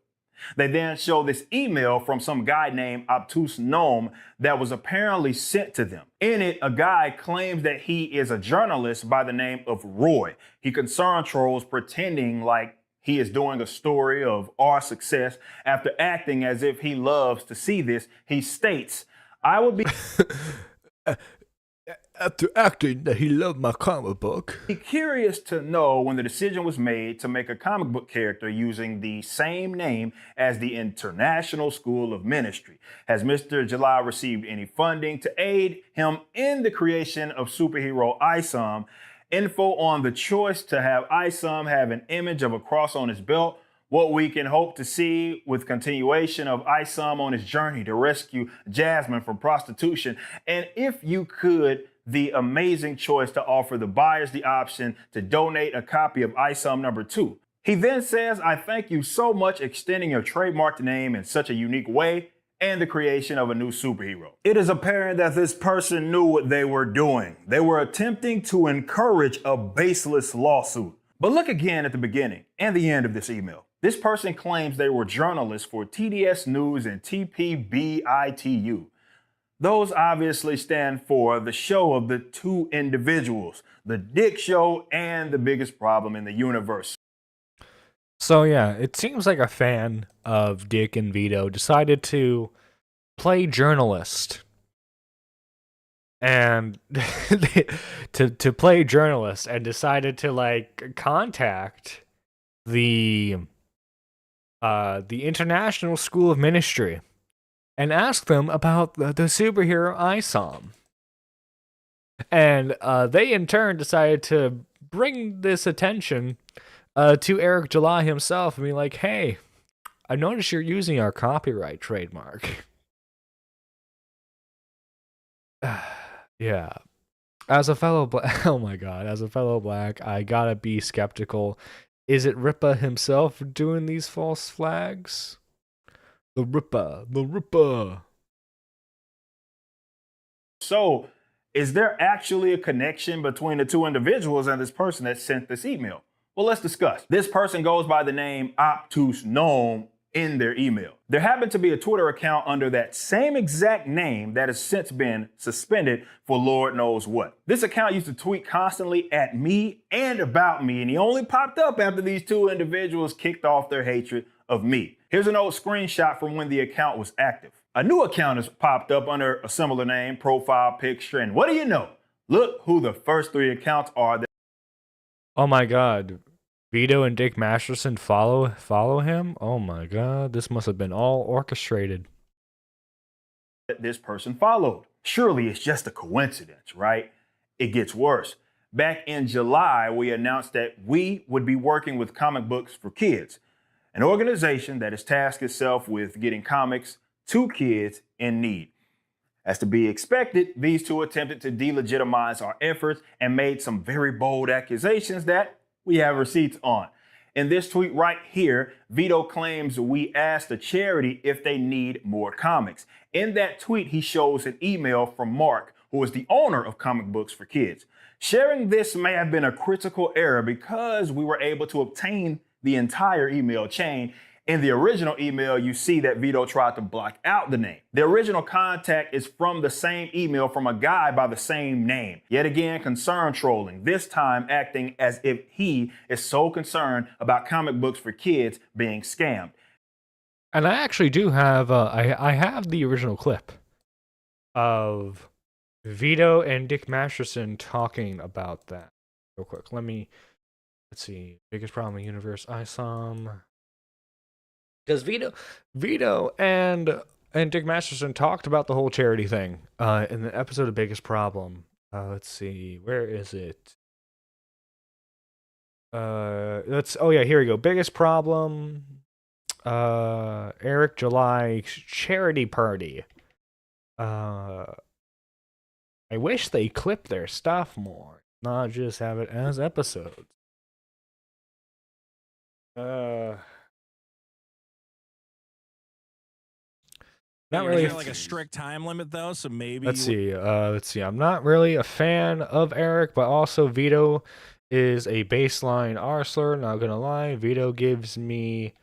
They then show this email from some guy named Obtuse Gnome that was apparently sent to them. In it, a guy claims that he is a journalist by the name of Roy. He concerned trolls pretending like he is doing a story of our success. After acting as if he loves to see this, he states, I would be...
After acting that he loved my comic book.
Be curious to know when the decision was made to make a comic book character using the same name as the International School of Ministry. Has Mr. July received any funding to aid him in the creation of superhero ISOM? Info on the choice to have ISOM have an image of a cross on his belt. What we can hope to see with continuation of ISOM on his journey to rescue Jasmine from prostitution. And if you could, the amazing choice to offer the buyers the option to donate a copy of ISOM #2. He then says, I thank you so much extending your trademarked name in such a unique way and the creation of a new superhero. It is apparent that this person knew what they were doing. They were attempting to encourage a baseless lawsuit. But look again at the beginning and the end of this email. This person claims they were journalists for TDS News and TPBITU. Those obviously stand for the show of the two individuals, the Dick Show and the biggest problem in the universe.
So yeah, it seems like a fan of Dick and Vito decided to play journalist. And to play journalist and decided to like contact the International School of Ministry and ask them about the superhero ISOM. And they in turn decided to bring this attention to Eric July himself and be like, hey, I noticed you're using our copyright trademark. Yeah. As a fellow black, oh my god, as a fellow black, I gotta be skeptical. Is it Ripper himself doing these false flags? The Ripper.
So, is there actually a connection between the two individuals and this person that sent this email? Well, let's discuss. This person goes by the name Obtuse Gnome in their email. There happened to be a Twitter account under that same exact name that has since been suspended for Lord knows what. This account used to tweet constantly at me and about me, and he only popped up after these two individuals kicked off their hatred of me. Here's an old screenshot from when the account was active. A new account has popped up under a similar name, profile picture, and what do you know? Look who the first three accounts are.
Oh my god. Vito and Dick Masterson follow him? Oh my god, this must have been all orchestrated.
This person followed. Surely it's just a coincidence, right? It gets worse. Back in July, we announced that we would be working with Comic Books for Kids, an organization that has tasked itself with getting comics to kids in need. As to be expected, these two attempted to delegitimize our efforts and made some very bold accusations that we have receipts on. In this tweet right here, Vito claims we asked the charity if they need more comics. In that tweet, he shows an email from Mark, who is the owner of Comic Books for Kids. Sharing this may have been a critical error because we were able to obtain the entire email chain. In the original email, you see that Vito tried to block out the name. The original contact is from the same email from a guy by the same name. Yet again, concern trolling, this time acting as if he is so concerned about Comic Books for Kids being scammed.
And I actually do have, I have the original clip of Vito and Dick Masterson talking about that. Real quick, let's see, biggest problem in the universe, ISOM. Because Vito and Dick Masterson talked about the whole charity thing in the episode of Biggest Problem. Let's see, where is it? Oh yeah, here we go. Biggest Problem. Eric July charity party. I wish they clipped their stuff more, not just have it as episodes. Not really.
Is there like a strict time limit though? So maybe.
Let's see. I'm not really a fan of Eric, but also Vito is a baseline R-slur. Not gonna lie, Vito gives me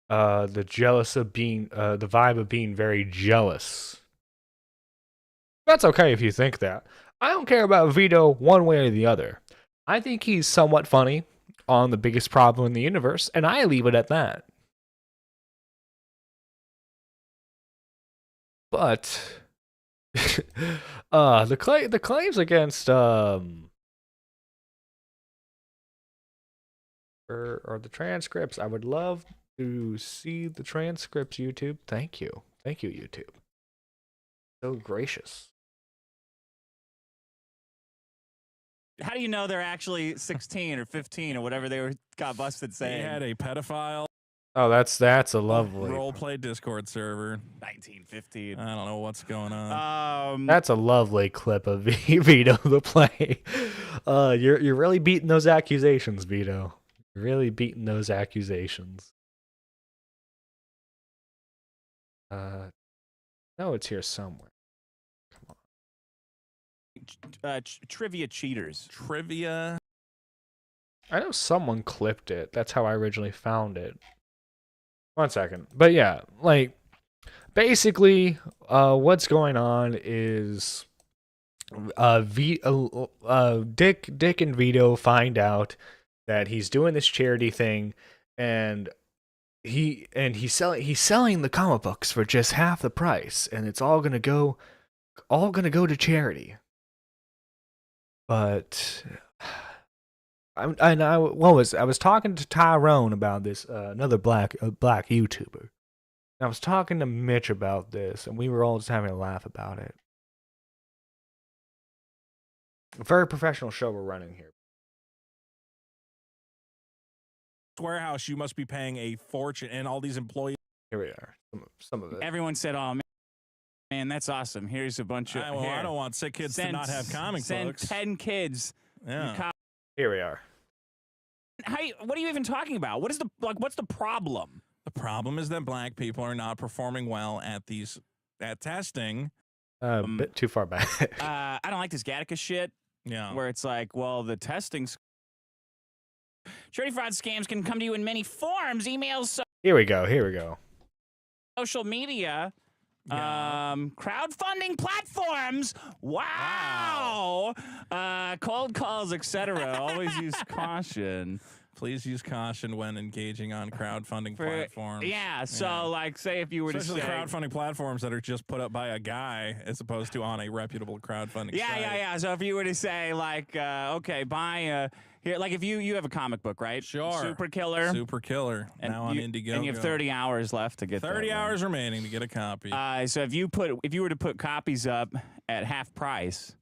the jealous of being the vibe of being very jealous. That's okay if you think that. I don't care about Vito one way or the other. I think he's somewhat funny on The Biggest Problem in the Universe, and I leave it at that. But the claims against or the transcripts, I would love to see the transcripts, YouTube. Thank you, YouTube. So gracious.
How do you know they're actually 16 or 15 or whatever got busted saying?
They had a pedophile.
Oh, that's a lovely
role-play Discord server.
1915.
I don't know what's going on.
That's a lovely clip of Vito the play. You're really beating those accusations, Vito. You're really beating those accusations. No, it's here somewhere. Come
on. Trivia cheaters.
Trivia.
I know someone clipped it. That's how I originally found it. 1 second. But yeah, like, basically, what's going on is Dick and Vito find out that he's doing this charity thing, and he's selling the comic books for just half the price, and it's all gonna go to charity. But I was talking to Tyrone about this, another black YouTuber. And I was talking to Mitch about this, and we were all just having a laugh about it. A very professional show we're running here.
Warehouse, you must be paying a fortune, and all these employees.
Here we are. Some of it.
Everyone said, "Oh man, that's awesome. Here's a bunch of."
I don't want sick kids to not have comic books.
Send 10 kids.
Yeah.
Here we are.
What are you even talking about? What's the problem?
The problem is that black people are not performing well at testing.
A bit too far back.
I don't like this Gattaca shit.
Yeah.
Where it's like, well, the testing's. Charity fraud scams can come to you in many forms: emails,
Here we go.
social media,
Yeah.
crowdfunding platforms. Wow. Cold calls, etc. Always use caution.
Please use caution when engaging on crowdfunding platforms.
Yeah. So, like, say if you were
Especially
to say,
crowdfunding platforms that are just put up by a guy as opposed to on a reputable crowdfunding site.
Yeah. So if you were to say, like, okay, buy here, like if you have a comic book, right?
Sure.
Super Killer.
Now on Indiegogo.
And you have 30 hours left to get
30
that,
hours remaining to get a copy.
So if you were to put copies up at half price,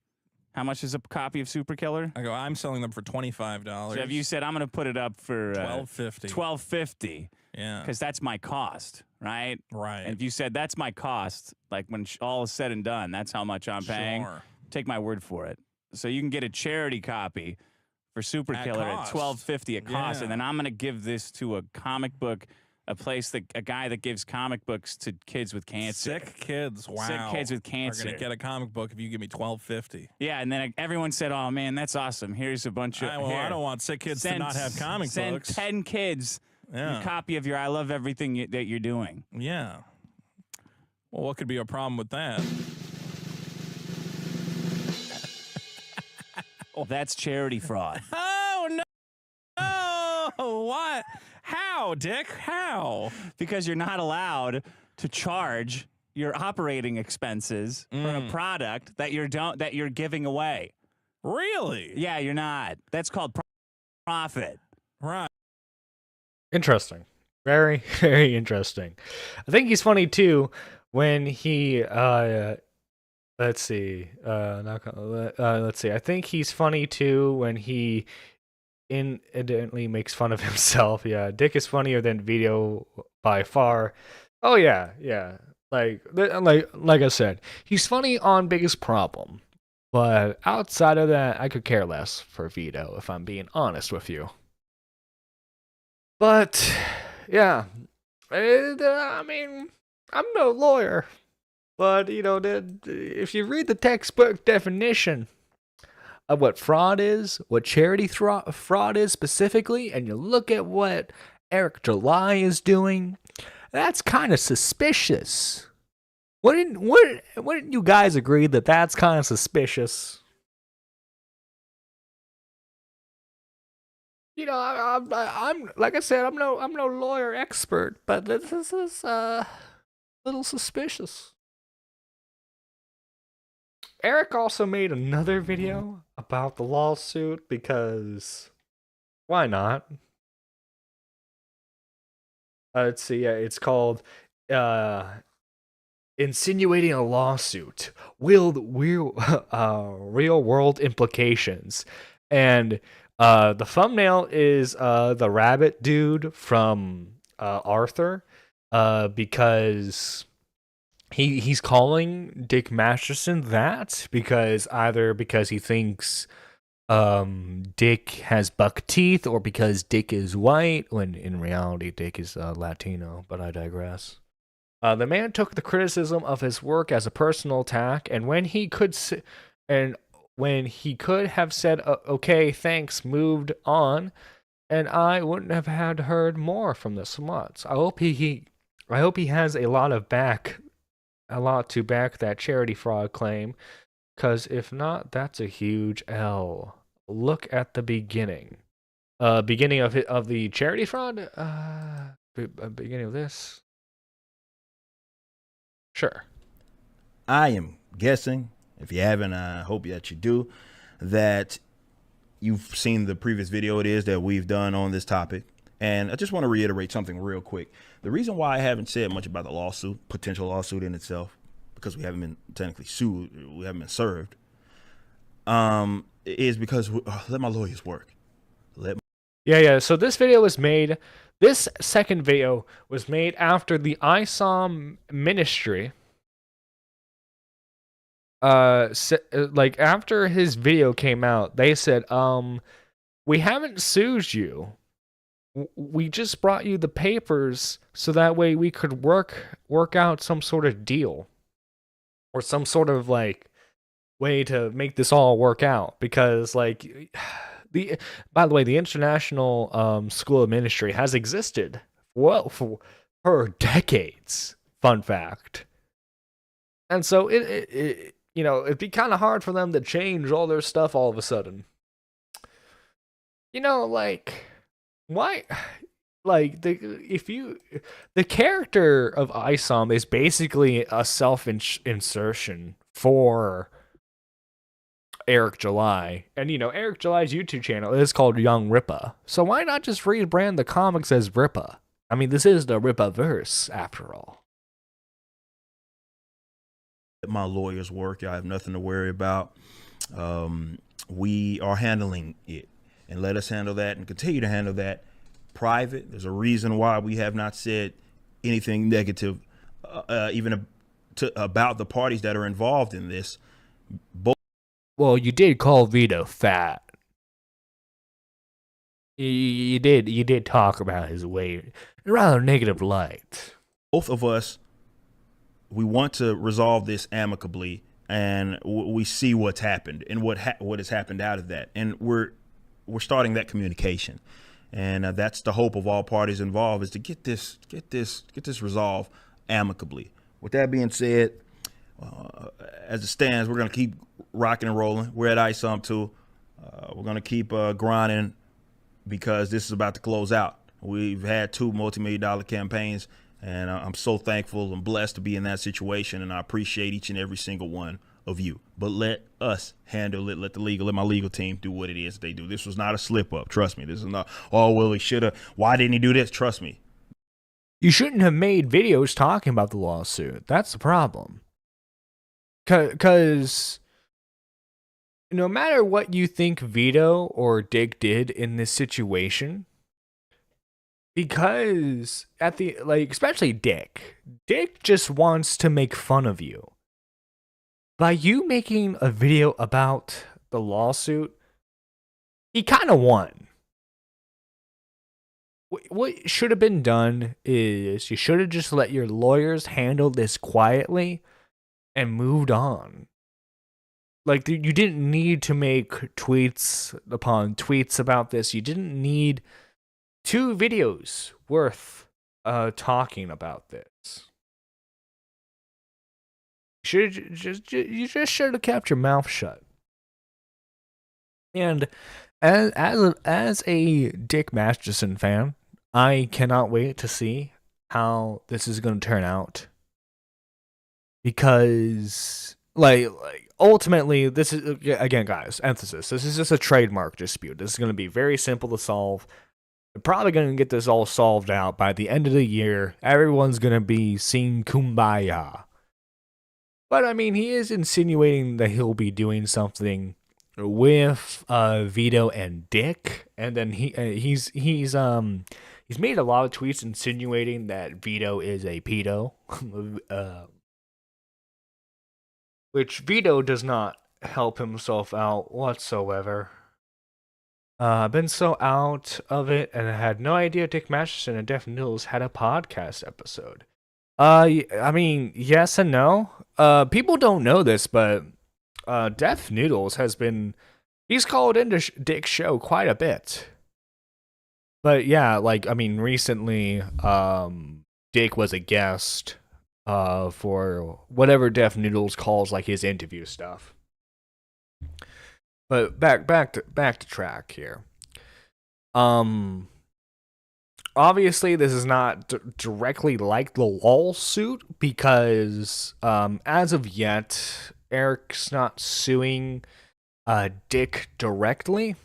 how much is a copy of Super Killer?
I'm selling them for $25.
So if you said I'm going to put it up for
$12.50.
$12.50.
Yeah.
Because that's my cost, right?
Right.
And if you said that's my cost, like when all is said and done, that's how much I'm paying.
Sure.
Take my word for it. So you can get a charity copy for Super Killer at $12.50 a cost,
Yeah.
and then I'm going to give this to a comic book, a guy that gives comic books to kids with cancer.
Sick kids. Wow.
Sick kids with cancer.
Are going to get a comic book if you give me $12.50.
Yeah, and then everyone said, "Oh man, that's awesome. Here's a bunch of."
I don't want sick kids to not have comic books.
Send 10 kids a copy of your "I Love Everything" that you're doing.
Yeah. Well, what could be a problem with that?
Oh, that's charity fraud.
Oh no! Oh, what? How, Dick? How?
Because you're not allowed to charge your operating expenses for a product that you're giving away.
Really?
Yeah, you're not. That's called profit.
Right.
Interesting. Very, very interesting. I think he's funny too when he let's see. Let's see. I think he's funny too when he inadvertently makes fun of himself. Yeah, Dick is funnier than Vito by far. Oh yeah. Like I said, he's funny on Biggest Problem. But outside of that, I could care less for Vito, if I'm being honest with you. But yeah, I mean, I'm no lawyer, but if you read the textbook definition of what fraud is, what charity fraud is specifically, and you look at what Eric July is doing, that's kind of suspicious. Wouldn't you guys agree that that's kind of suspicious? I'm like I said, I'm no lawyer expert, but this is a little suspicious. Eric also made another video about the lawsuit because why not? Let's see. Yeah, it's called "Insinuating a Lawsuit: Real World Implications," and the thumbnail is the rabbit dude from Arthur, because he's calling Dick Masterson that because he thinks Dick has buck teeth, or because Dick is white, when in reality Dick is Latino, but I digress. The man took the criticism of his work as a personal attack, and when he could have said, okay, thanks, moved on, and I wouldn't have had heard more from this months. I hope he has a lot of a lot to back that charity fraud claim, because if not, that's a huge L. Look at the beginning. Beginning of the charity fraud? Beginning of this? Sure.
I am guessing, if you haven't, I hope that you do, that you've seen the previous video it is that we've done on this topic. And I just want to reiterate something real quick. The reason why I haven't said much about the lawsuit, potential lawsuit in itself, because we haven't been technically sued, we haven't been served, is because let my lawyers work.
Yeah. So this video was made. This second video was made after the ISOM ministry. Like after his video came out, they said, we haven't sued you. We just brought you the papers so that way we could work out some sort of deal or some sort of like way to make this all work out, because like by the way, the International School of Ministry has existed for decades. Fun fact. And so it you know, it'd be kind of hard for them to change all their stuff all of a sudden. You know, like, why? Like, the character of ISOM is basically a self-insertion for Eric July. And, you know, Eric July's YouTube channel is called Young Rippa. So why not just rebrand the comics as Rippa? I mean, this is the Rippa-verse, after all.
My lawyers work. I have nothing to worry about. We are handling it, and let us handle that and continue to handle that private. There's a reason why we have not said anything negative, even about the parties that are involved in this.
Well, you did call Vito fat. You did talk about his weight in a rather negative light.
Both of us, we want to resolve this amicably, and we see what's happened and what has happened out of that, and we're starting that communication, and that's the hope of all parties involved, is to get this resolved amicably. With that being said, as it stands, we're gonna keep rocking and rolling. We're at ISOM too. We're gonna keep grinding, because this is about to close out. We've had 2 multi-million-dollar campaigns, and I'm so thankful and blessed to be in that situation, and I appreciate each and every single one of you. But let us handle it. Let my legal team do what it is they do. This was not a slip up. Trust me. This is not, oh, well, he should have. Why didn't he do this? Trust me.
You shouldn't have made videos talking about the lawsuit. That's the problem. Because no matter what you think Vito or Dick did in this situation, because especially Dick just wants to make fun of you. By you making a video about the lawsuit, he kind of won. What should have been done is you should have just let your lawyers handle this quietly and moved on. Like, you didn't need to make tweets upon tweets about this. You didn't need 2 videos worth talking about this. You just should have kept your mouth shut. And as a Dick Masterson fan, I cannot wait to see how this is going to turn out. Because ultimately, this is, again, guys, emphasis, this is just a trademark dispute. This is going to be very simple to solve. We're probably going to get this all solved out by the end of the year. Everyone's going to be singing Kumbaya. But, I mean, he is insinuating that he'll be doing something with Vito and Dick. And then he's made a lot of tweets insinuating that Vito is a pedo. Which Vito does not help himself out whatsoever. I've been so out of it, and I had no idea Dick Masterson and Def Noodles had a podcast episode. I mean, yes and no. People don't know this, but Def Noodles he's called into Dick's show quite a bit. But yeah, recently, Dick was a guest for whatever Def Noodles calls like his interview stuff. But back to track here. Obviously, this is not directly like the lawsuit because, as of yet, Eric's not suing Dick directly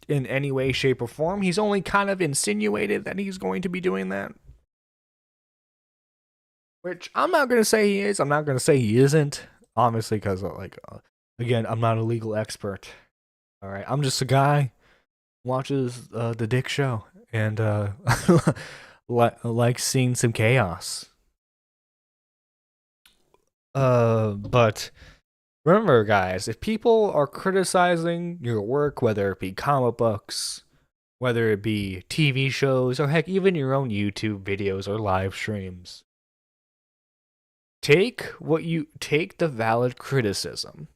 in any way, shape, or form. He's only kind of insinuated that he's going to be doing that. Which I'm not going to say he is. I'm not going to say he isn't. Obviously, because, again, I'm not a legal expert. All right, I'm just a guy who watches the Dick Show and like seeing some chaos. But remember, guys, if people are criticizing your work, whether it be comic books, whether it be TV shows, or heck, even your own YouTube videos or live streams, take the valid criticism.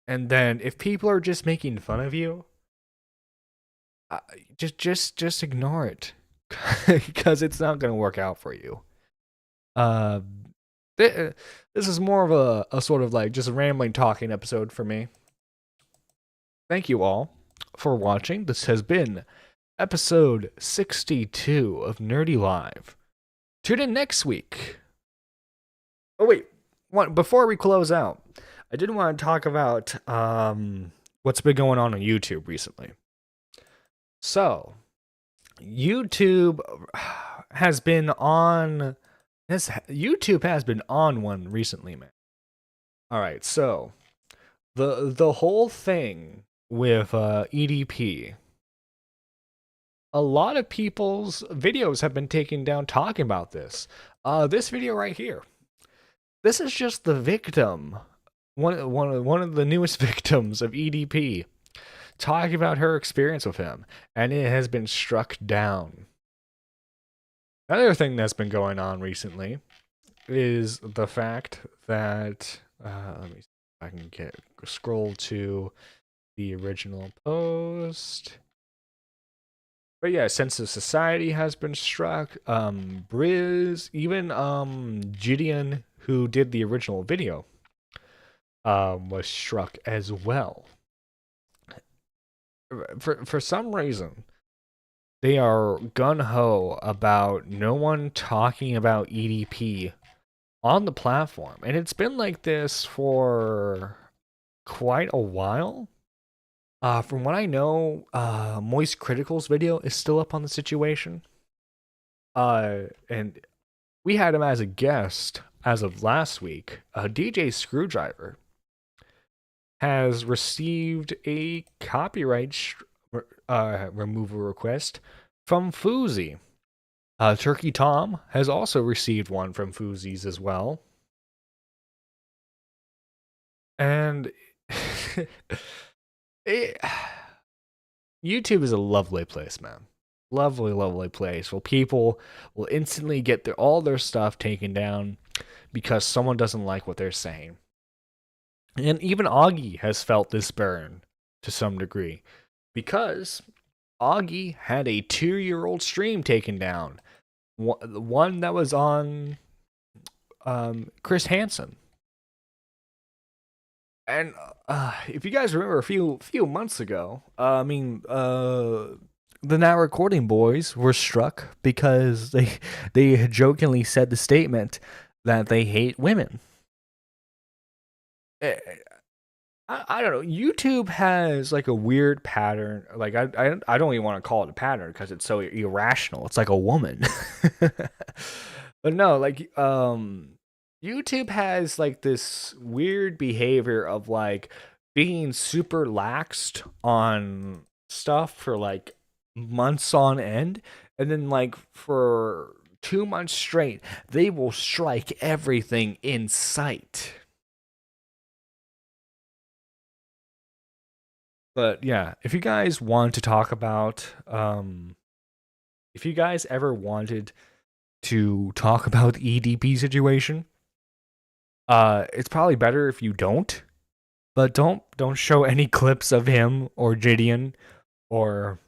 And then if people are just making fun of you, just ignore it, because it's not going to work out for you. This is more of a sort of like just a rambling talking episode for me. Thank you all for watching. This has been episode 62 of Nerdy Live. Tune in next week. Oh wait, before we close out, I did want to talk about what's been going on YouTube recently. So, YouTube has been on one recently, man. All right, so the whole thing with EDP, a lot of people's videos have been taken down talking about this. This video right here. This is just the victim, one of the newest victims of EDP, talking about her experience with him, and it has been struck down. Another thing that's been going on recently is the fact that let me see if I can scroll to the original post. But yeah, Sense of Society has been struck. Briz, even Gideon, who did the original video, was struck as well. For some reason, they are gung-ho about no one talking about EDP on the platform. And it's been like this for quite a while. From what I know, Moist Critical's video is still up on the situation. And we had him as a guest as of last week. DJ Screwdriver has received a copyright removal request from Fousey. Turkey Tom has also received one from Fousey's as well. And YouTube is a lovely place, man. Lovely, lovely place where people will instantly get all their stuff taken down because someone doesn't like what they're saying. And even Augie has felt this burn to some degree, because Augie had a 2-year-old stream taken down. One that was on Chris Hansen. And if you guys remember a few months ago, the Now Recording Boys were struck because they had jokingly said the statement that they hate women. I don't know. YouTube has like a weird pattern. Like I don't even want to call it a pattern because it's so irrational. It's like a woman. But no, like YouTube has like this weird behavior of like being super laxed on stuff for like months on end, and then like for 2 months straight they will strike everything in sight. But yeah, if you guys want to talk about, if you guys ever wanted to talk about the EDP situation, it's probably better if you don't. But don't show any clips of him or Gideon or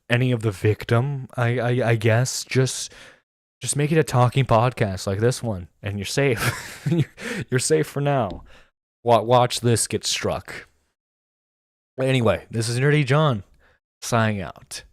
any of the victim. I guess just Just make it a talking podcast like this one, and you're safe. You're safe for now. Watch this get struck. Anyway, this is Nerdy John, signing out.